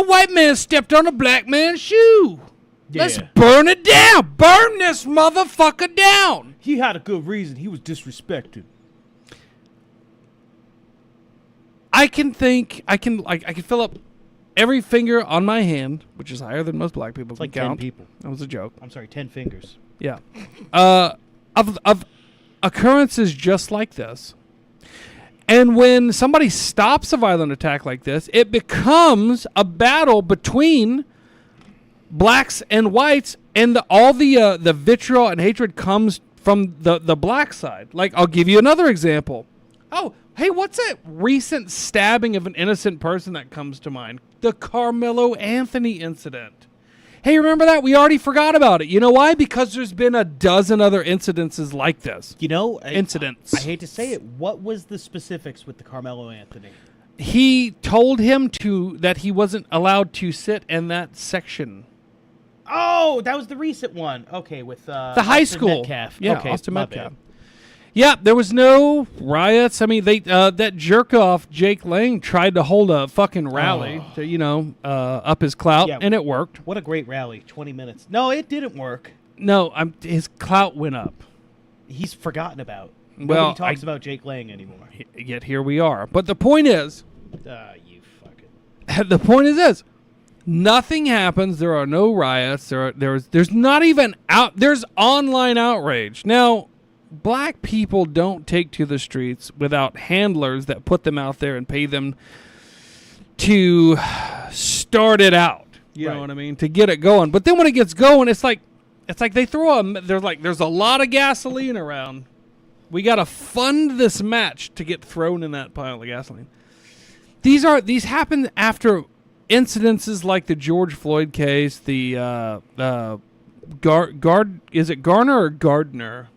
white man stepped on a black man's shoe. Yeah. Let's burn it down. Burn this motherfucker down. He had a good reason. He was disrespected. I can fill up every finger on my hand, which is higher than most black people it's can like count. 10 people. That was a joke. I'm sorry, 10 fingers. Yeah. Of occurrences just like this. And when somebody stops a violent attack like this, it becomes a battle between blacks and whites, and all the vitriol and hatred comes from the black side. Like, I'll give you another example. Oh, hey, what's that recent stabbing of an innocent person that comes to mind? The Carmelo Anthony incident. Hey, remember that? We already forgot about it. You know why? Because there's been a dozen other incidences like this. Incidents. I hate to say it. What was the specifics with the Carmelo Anthony? He told him that he wasn't allowed to sit in that section. Oh, that was the recent one. Okay, with the high Austin school. Metcalf. Yeah, okay, Austin Metcalf. Yeah, there was no riots. I mean, that jerk off Jake Lang tried to hold a fucking rally to up his clout, and it worked. What a great rally! 20 minutes. No, it didn't work. No, his clout went up. He's forgotten about. Well, nobody talks about Jake Lang anymore. Yet here we are. But the point is, you fucking. The point is this. Nothing happens. There are no riots. There's not even there's online outrage. Now, black people don't take to the streets without handlers that put them out there and pay them to start it out. You know what I mean? To get it going. But then when it gets going, it's like they there's a lot of gasoline around. We got to fund this match to get thrown in that pile of gasoline. These happen after incidences like the George Floyd case, the is it Garner or Gardner?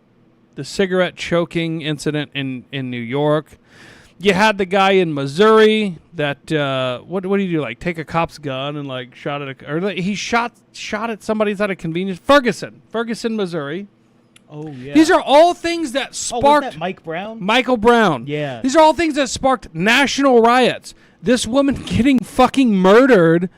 The cigarette choking incident in New York. You had the guy in Missouri that what do you do? Like take a cop's gun and like shot at he shot at somebody's at a convenience. Ferguson, Missouri. Oh yeah. These are all things that sparked. Was that Mike Brown? Michael Brown. Yeah. These are all things that sparked national riots. This woman getting fucking murdered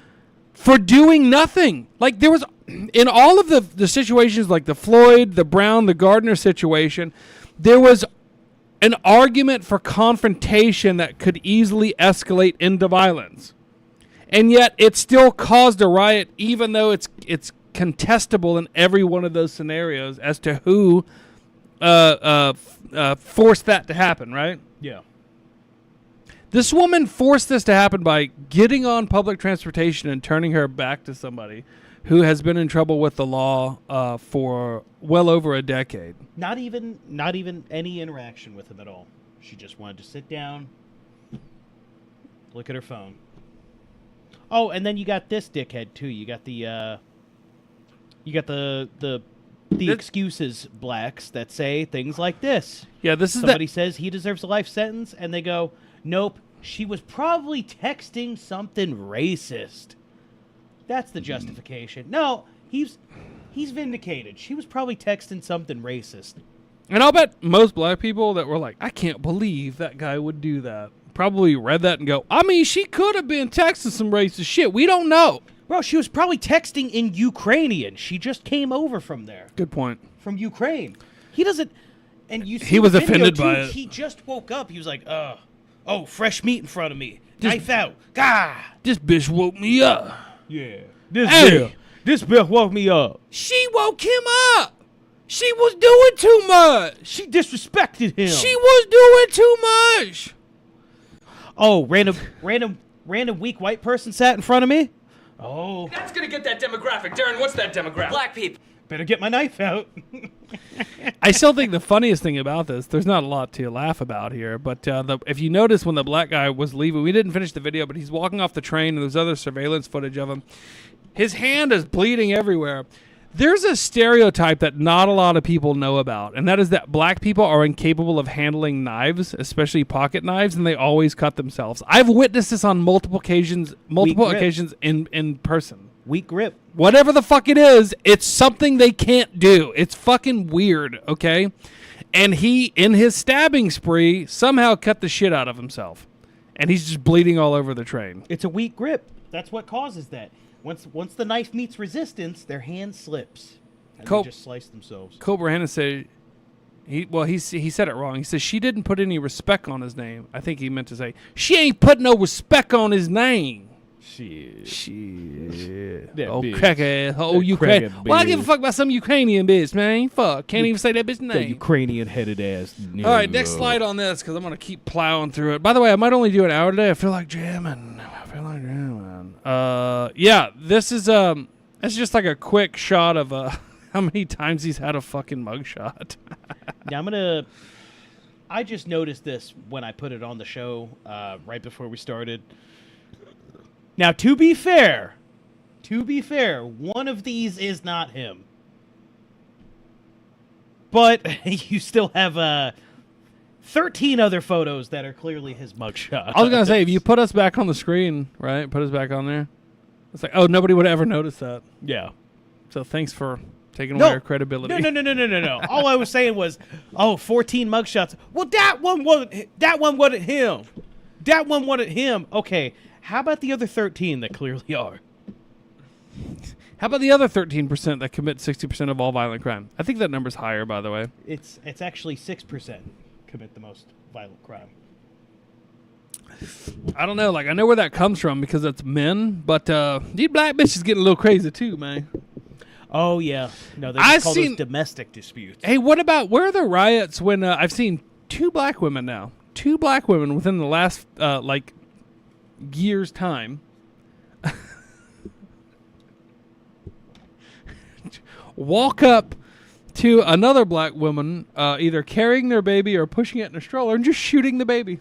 for doing nothing. Like there was in all of the situations like the Floyd, the Brown, the Gardner situation, there was an argument for confrontation that could easily escalate into violence. And yet it still caused a riot even though it's contestable in every one of those scenarios as to who forced that to happen, right? Yeah. This woman forced this to happen by getting on public transportation and turning her back to somebody who has been in trouble with the law for well over a decade. Not even any interaction with him at all. She just wanted to sit down, look at her phone. Oh, and then you got this dickhead too. You got the excuses blacks that say things like this. Yeah, this is somebody says he deserves a life sentence, and they go, "Nope, she was probably texting something racist." That's the justification. No, he's vindicated. She was probably texting something racist. And I'll bet most black people that were like, I can't believe that guy would do that, probably read that and go, I mean, she could have been texting some racist shit. We don't know. Bro, she was probably texting in Ukrainian. She just came over from there. Good point. From Ukraine. He doesn't... And you see he was the video offended too, by it. He just woke up. He was like, oh, fresh meat in front of me. Knife out. Gah! This bitch woke me up. Yeah. This bitch woke me up. She woke him up. She was doing too much. She disrespected him. She was doing too much. Oh, random weak white person sat in front of me. Oh. That's gonna get that demographic. Darren, what's that demographic? Black people. Better get my knife out. I still think the funniest thing about this, there's not a lot to laugh about here, but if you notice when the black guy was leaving, we didn't finish the video, but he's walking off the train and there's other surveillance footage of him. His hand is bleeding everywhere. There's a stereotype that not a lot of people know about, and that is that black people are incapable of handling knives, especially pocket knives, and they always cut themselves. I've witnessed this on multiple occasions in person. Weak grip. Whatever the fuck it is, it's something they can't do. It's fucking weird, okay? And he, in his stabbing spree, somehow cut the shit out of himself. And he's just bleeding all over the train. It's a weak grip. That's what causes that. Once the knife meets resistance, their hand slips. And they just slice themselves. Cobra Hannah said, he said it wrong. He says, she didn't put any respect on his name. I think he meant to say, she ain't put no respect on his name. Shit. Oh, crackhead. Oh, Ukraine. Well, I give a fuck about some Ukrainian bitch, man. Fuck. Can't even say that bitch name. That Ukrainian-headed ass. No. All right, next slide on this, because I'm going to keep plowing through it. By the way, I might only do an hour today. I feel like jamming. Yeah, this is it's just like a quick shot of how many times he's had a fucking mugshot. Now I just noticed this when I put it on the show right before we started. Now, to be fair, one of these is not him. But you still have 13 other photos that are clearly his mugshot. I was going to say, if you put us back on the screen, right, put us back on there, it's like, oh, nobody would ever notice that. Yeah. So thanks for taking away our credibility. No. All I was saying was, 14 mugshots. Well, that one wasn't him. That one wasn't him. Okay. How about the other 13 that clearly are? How about the other 13% that commit 60% of all violent crime? I think that number's higher, by the way. It's actually 6% commit the most violent crime. I don't know. Like, I know where that comes from because it's men, but these black bitches getting a little crazy too, man. Oh, yeah. No, they call those domestic disputes. Hey, where are the riots when I've seen 2 black women now? 2 black women within the last, year's time walk up to another black woman either carrying their baby or pushing it in a stroller and just shooting the baby,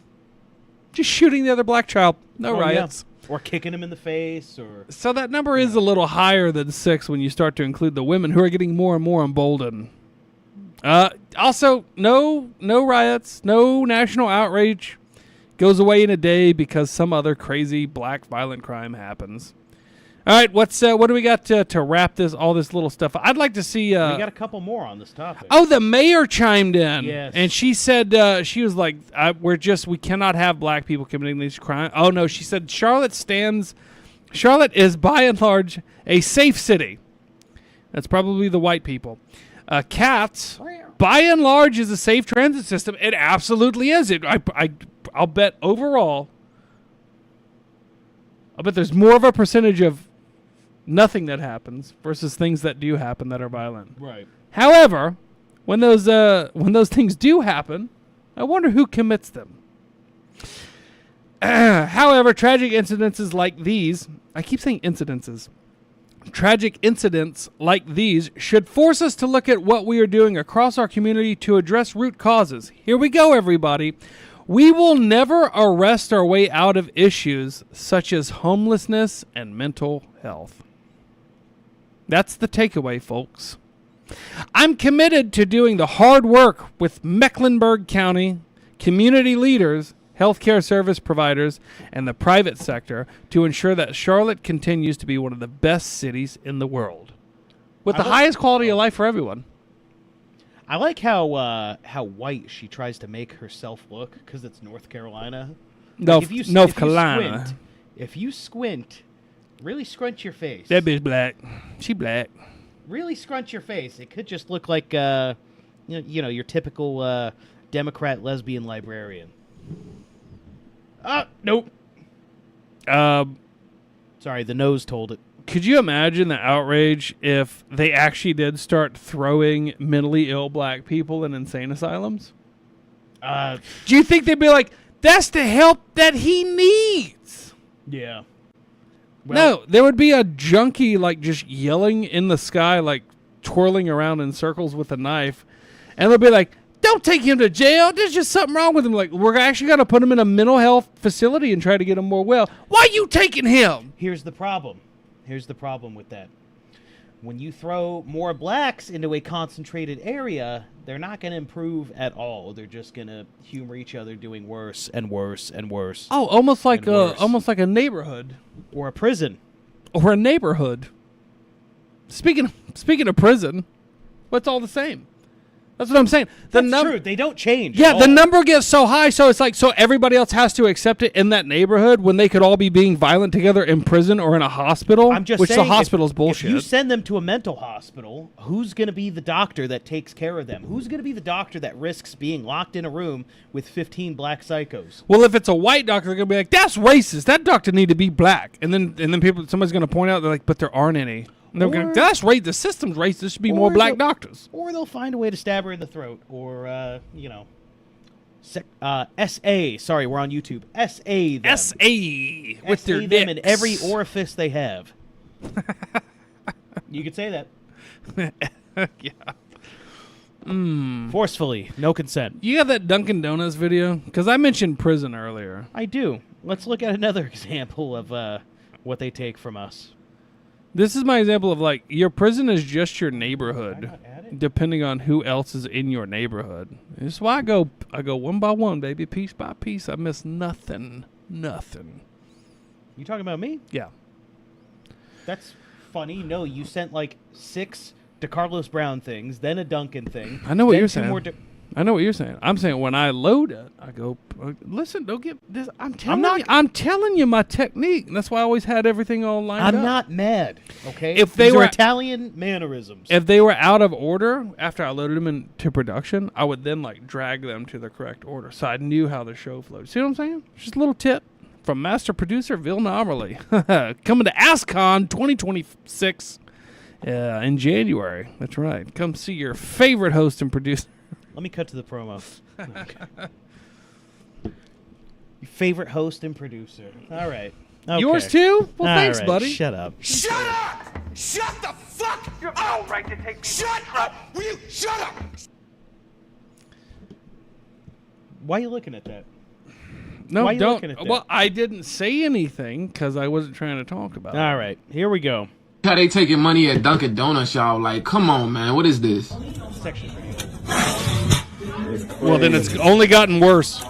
just shooting the other black child. No riots. Or kicking him in the face. Or so that number is a little higher than 6 when you start to include the women who are getting more and more emboldened. Also, no riots, no national outrage. Goes away in a day because some other crazy black violent crime happens. All right, what do we got to wrap all this little stuff? I'd like to see. We got a couple more on this topic. Oh, the mayor chimed in. Yes, and she said she was like, we cannot have black people committing these crimes. Oh no, she said Charlotte is by and large a safe city. That's probably the white people. Cats, by and large, is a safe transit system. It absolutely is. I'll bet overall, there's more of a percentage of nothing that happens versus things that do happen that are violent. Right. However, when those things do happen, I wonder who commits them. However, tragic incidences like these, I keep saying incidences. Tragic incidents like these should force us to look at what we are doing across our community to address root causes. Here we go, everybody. We will never arrest our way out of issues such as homelessness and mental health. That's the takeaway, folks. I'm committed to doing the hard work with Mecklenburg County, community leaders, healthcare service providers, and the private sector to ensure that Charlotte continues to be one of the best cities in the world, with the highest quality of life for everyone. I like how white she tries to make herself look because it's North Carolina. North Carolina. If you squint, really scrunch your face. That bitch black. She black. Really scrunch your face. It could just look like your typical Democrat lesbian librarian. Nope. Sorry, the nose told it. Could you imagine the outrage if they actually did start throwing mentally ill black people in insane asylums? Do you think they'd be like, that's the help that he needs? Yeah. Well, no, there would be a junkie like just yelling in the sky, like twirling around in circles with a knife. And they'll be like, don't take him to jail. There's just something wrong with him. Like, we're actually going to put him in a mental health facility and try to get him more well. Why are you taking him? Here's the problem. Here's the problem with that. When you throw more blacks into a concentrated area, they're not going to improve at all. They're just going to humor each other doing worse and worse and worse. Oh, almost like a neighborhood. Or a prison. Or a neighborhood. Speaking of prison, it's all the same. That's what I'm saying. That's true. They don't change. Yeah, the number gets so high, so it's like, so everybody else has to accept it in that neighborhood when they could all be being violent together in prison or in a hospital. I'm just which saying, the hospital's bullshit. If you send them to a mental hospital, who's going to be the doctor that takes care of them? Who's going to be the doctor that risks being locked in a room with 15 black psychos? Well, if it's a white doctor, they're going to be like, that's racist. That doctor need to be black. And then somebody's going to point out, they're like, but there aren't any. And they're going, that's right. The system's racist. There should be more black doctors. Or they'll find a way to stab her in the throat. Or, SA. Sorry, we're on YouTube. SA them. SA with their them dicks. in every orifice they have. You could say that. Yeah. Forcefully. No consent. You got that Dunkin' Donuts video? Because I mentioned prison earlier. I do. Let's look at another example of what they take from us. This is my example of, like, your prison is just your neighborhood, depending on who else is in your neighborhood. This is why I go one by one, baby, piece by piece. I miss nothing. Nothing. You talking about me? Yeah. That's funny. No, you sent, like, 6 DeCarlos Brown things, then a Duncan thing. I know what you're saying. I know what you're saying. I'm saying when I load it, I go, listen, don't get this. I'm telling you my technique. That's why I always had everything all lined up. I'm not mad, okay? If These are Italian mannerisms. If they were out of order after I loaded them into production, I would then like drag them to the correct order, so I knew how the show flowed. See what I'm saying? Just a little tip from master producer Vill Nomerly. Coming to AskCon 2026 in January. That's right. Come see your favorite host and producer. Let me cut to the promo. Your favorite host and producer. All right. Okay. Yours too? Well, all thanks, right. buddy. Shut up. Shut up! Shut the fuck up! No right to take me. Shut up! Will you shut up? Why are you looking at that? No, Why are you don't. looking at that? Well, I didn't say anything because I wasn't trying to talk about it. All right. Here we go. How they taking money at Dunkin' Donuts, y'all? Like, come on, man. What is this? Section. Well, then it's only gotten worse.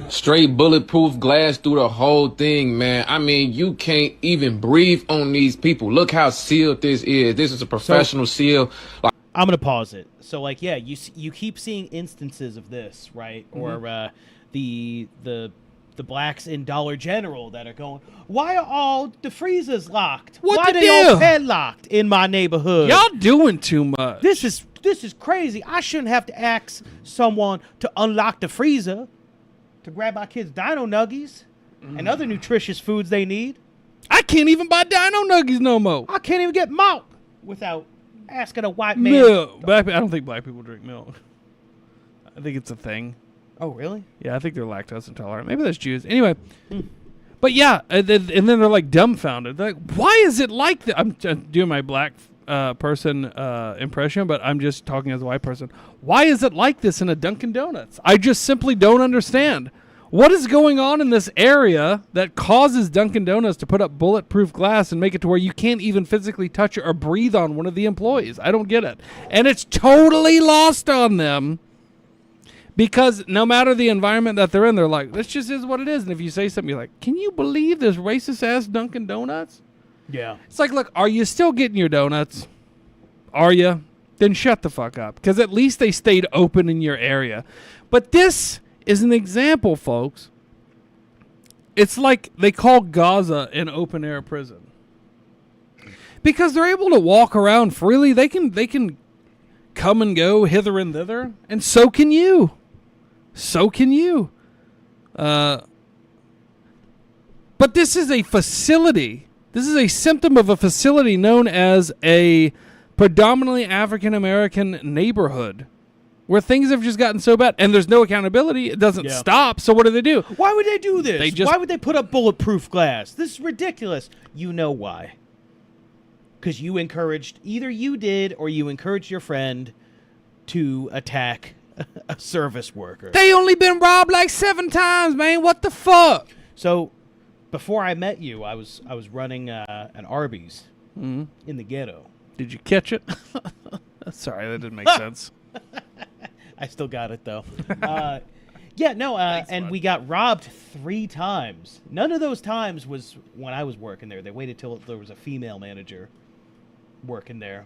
Straight bulletproof glass through the whole thing, man. I mean, you can't even breathe on these people. Look how sealed this is. This is a professional seal. Like, I'm gonna pause it. So, like, yeah, you keep seeing instances of this, right? Mm-hmm. Or the blacks in Dollar General that are going, why are all the freezers locked? Why they all padlocked in my neighborhood? Y'all doing too much. This is crazy. I shouldn't have to ask someone to unlock the freezer to grab my kids' Dino Nuggies and other nutritious foods they need. I can't even buy Dino Nuggies no more. I can't even get milk without asking a white man. Milk. I don't think black people drink milk. I think it's a thing. Oh, really? Yeah, I think they're lactose intolerant. Maybe that's Jews. Anyway. But yeah, and then they're like dumbfounded. They're like, why is it like that? I'm doing my black person impression, but I'm just talking as a white person. Why is it like this in a Dunkin' Donuts? I just simply don't understand. What is going on in this area that causes Dunkin' Donuts to put up bulletproof glass and make it to where you can't even physically touch or breathe on one of the employees? I don't get it. And it's totally lost on them. Because no matter the environment that they're in, they're like, this just is what it is. And if you say something, you're like, can you believe this racist-ass Dunkin' Donuts? Yeah. It's like, look, are you still getting your donuts? Are you? Then shut the fuck up. Because at least they stayed open in your area. But this is an example, folks. It's like they call Gaza an open-air prison. Because they're able to walk around freely. They can come and go hither and thither. And so can you. So can you. But this is a facility. This is a symptom of a facility known as a predominantly African-American neighborhood where things have just gotten so bad. And there's no accountability. It doesn't stop. So what do? Why would they do this? Why would they put up bulletproof glass? This is ridiculous. You know why. Because either you did or you encouraged your friend to attack a service worker. They only been robbed like 7 times, man. What the fuck? So, before I met you, I was running an Arby's in the ghetto. Did you catch it? Sorry, that didn't make sense. I still got it though. And we got robbed 3 times. None of those times was when I was working there. They waited till there was a female manager working there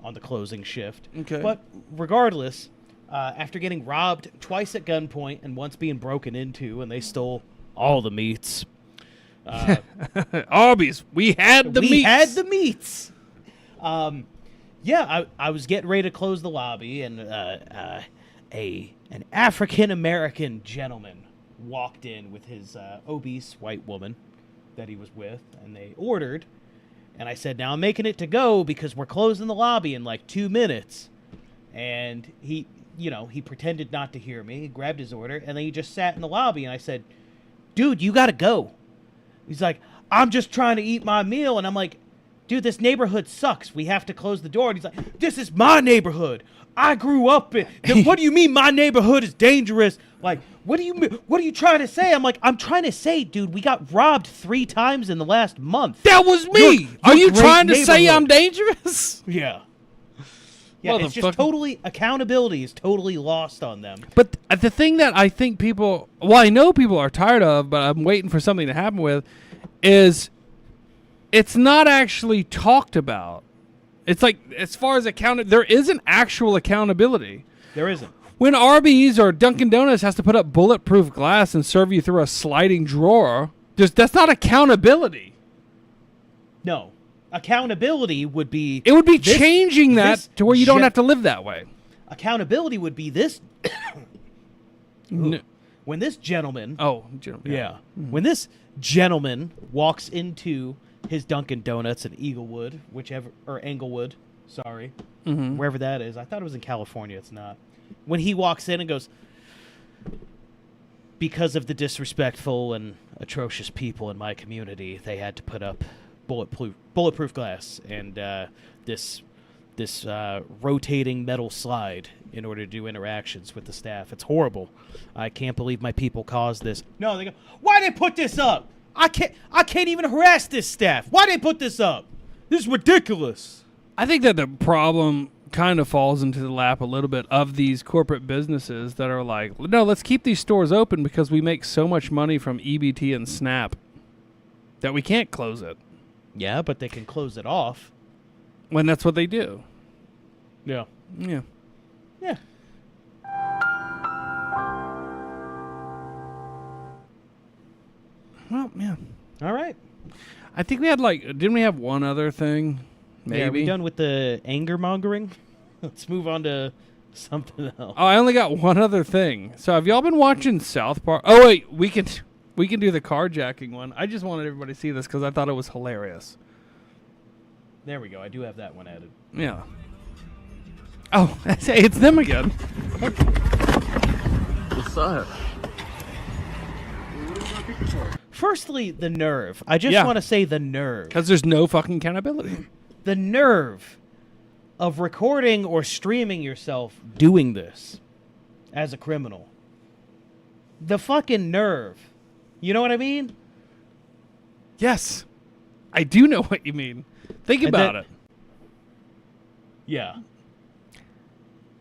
on the closing shift. Okay. But regardless, after getting robbed twice at gunpoint and once being broken into, and they stole all the meats. Arby's, we had the meats. We had the meats. I was getting ready to close the lobby, and an African-American gentleman walked in with his obese white woman that he was with, and they ordered. And I said, now I'm making it to go because we're closing the lobby in like 2 minutes. And he pretended not to hear me. He grabbed his order, and then he just sat in the lobby. And I said, dude, you got to go. He's like, I'm just trying to eat my meal. And I'm like, dude, this neighborhood sucks. We have to close the door. And he's like, this is my neighborhood. I grew up in. What do you mean my neighborhood is dangerous? Like, what are you trying to say? I'm like, I'm trying to say, dude, we got robbed 3 times in the last month. That was me. Are you trying to say I'm dangerous? Yeah. Yeah, it's just totally, accountability is totally lost on them. But the thing that I think I know people are tired of, but I'm waiting for something to happen with, is it's not actually talked about. It's like, as far as there isn't actual accountability. There isn't. When Arby's or Dunkin' Donuts has to put up bulletproof glass and serve you through a sliding drawer, that's not accountability. No. Accountability would be... It would be changing that to where you don't have to live that way. Accountability would be this... When this gentleman... Oh, gentleman. Yeah. Mm-hmm. When this gentleman walks into his Dunkin' Donuts in Englewood, wherever that is. I thought it was in California. It's not. When he walks in and goes, because of the disrespectful and atrocious people in my community, they had to put up bulletproof glass and this rotating metal slide in order to do interactions with the staff. It's horrible. I can't believe my people caused this. No, they go, why they put this up? I can't even harass this staff. Why they put this up? This is ridiculous. I think that the problem kind of falls into the lap a little bit of these corporate businesses that are like, no, let's keep these stores open because we make so much money from EBT and SNAP that we can't close it. Yeah, but they can close it off. When that's what they do. Yeah. Yeah. Yeah. Well, yeah. All right. I think we had didn't we have one other thing? Maybe. Yeah, are we done with the anger mongering? Let's move on to something else. Oh, I only got one other thing. So have y'all been watching South Park? Oh, wait. We can do the carjacking one. I just wanted everybody to see this because I thought it was hilarious. There we go. I do have that one added. Yeah. Oh, it's them again. The outside. Firstly, the nerve. I just want to say the nerve. Because there's no fucking accountability. The nerve of recording or streaming yourself doing this as a criminal. The fucking nerve. You know what I mean? Yes. I do know what you mean. Think about it. Yeah.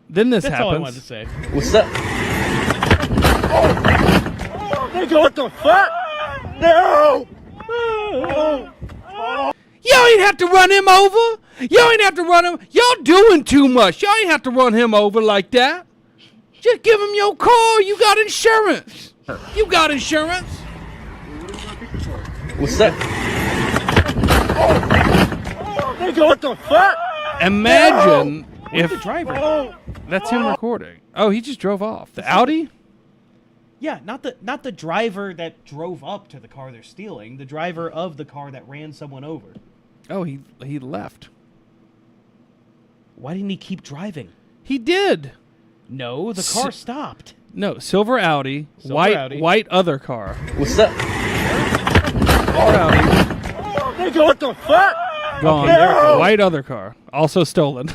Then this That's happens. all I wanted to say. What's up? Nigga, what the fuck? No! Y'all ain't have to run him over. Y'all ain't have to run him. Y'all doing too much. Y'all ain't have to run him over like that. Just give him your car. You got insurance. You got insurance. What's up? Nigga, what the fuck? Imagine if the driver. that's him recording. Oh, he just drove off. The Audi? Yeah, not the driver that drove up to the car they're stealing. The driver of the car that ran someone over. Oh, he left. Why didn't he keep driving? He did. No, the car stopped. No, silver Audi, Audi. white other car. What's up? Car Audi, Nigga, what the fuck? gone. No! White other car, also stolen.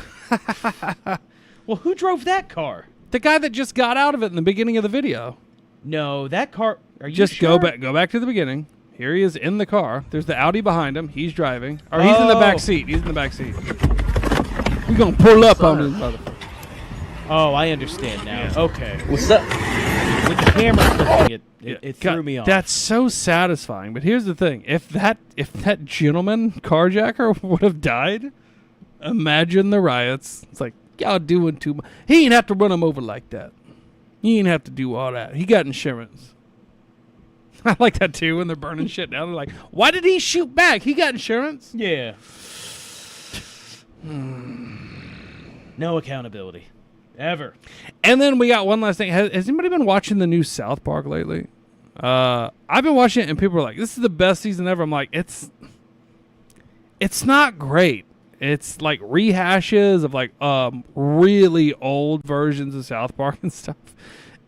Well, who drove that car? The guy that just got out of it in the beginning of the video. No, that car. Are you Just sure? go back to the beginning. Here he is in the car. There's the Audi behind him. He's driving. Or he's in the back seat. He's in the back seat. We're going to pull up on this motherfucker. Oh, I understand now. Yeah. Okay. What's up? With the camera flipping, it God, threw me off. That's so satisfying. But here's the thing. If that gentleman carjacker would have died, imagine the riots. It's like, y'all doing too much. He ain't have to run him over like that. He ain't have to do all that. He got insurance. I like that too when they're burning shit down. They're like, why did he shoot back? He got insurance? Yeah. No accountability. Ever. And then we got one last thing. Has anybody been watching the new South Park lately? I've been watching it, and people are like, this is the best season ever. I'm like, it's not great. It's like rehashes of like really old versions of South Park and stuff.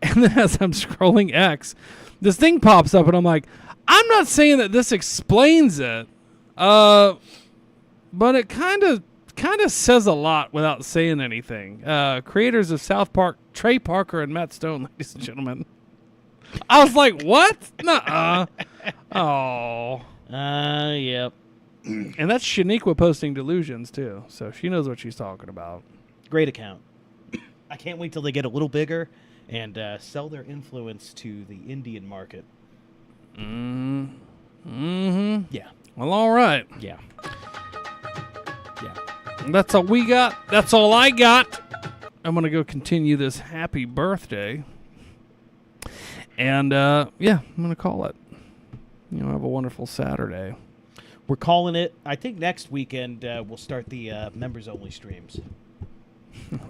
And then as I'm scrolling X, this thing pops up, and I'm like, I'm not saying that this explains it, but it kind of says a lot without saying anything. Creators of South Park, Trey Parker and Matt Stone, ladies and gentlemen. I was like, what? Nuh-uh. Oh. Yep. And that's Shaniqua posting Delusions, too. So she knows what she's talking about. Great account. I can't wait till they get a little bigger and sell their influence to the Indian market. Mm-hmm. Yeah. Well, all right. Yeah. Yeah. That's all we got. That's all I got. I'm going to go continue this happy birthday. And, yeah, I'm going to call it. You know, have a wonderful Saturday. We're calling it. I think next weekend we'll start the members-only streams.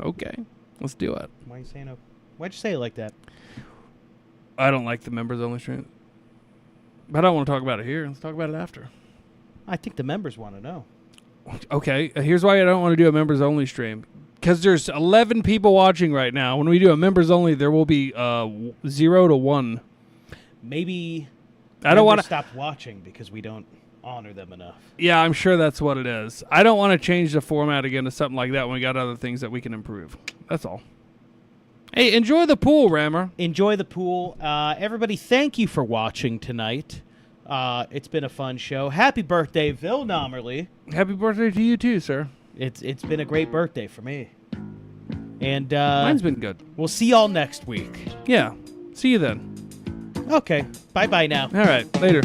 Okay. Let's do it. Why are you saying? Why'd you say it like that? I don't like the members-only stream. But I don't want to talk about it here. Let's talk about it after. I think the members want to know. Okay. Here's why I don't want to do a members-only stream. Because there's 11 people watching right now. When we do a members-only, there will be 0 to 1. Maybe I don't want to stop watching because we don't honor them enough. Yeah, I'm sure that's what it is. I don't want to change the format again to something like that when we got other things that we can improve. That's all. Hey, enjoy the pool, Rammer. Enjoy the pool. Everybody, thank you for watching tonight. It's been a fun show. Happy birthday, Vill Nomerly. Happy birthday to you too, sir. It's been a great birthday for me. And mine's been good. We'll see y'all next week. Yeah. See you then. Okay. Bye-bye now. All right. Later.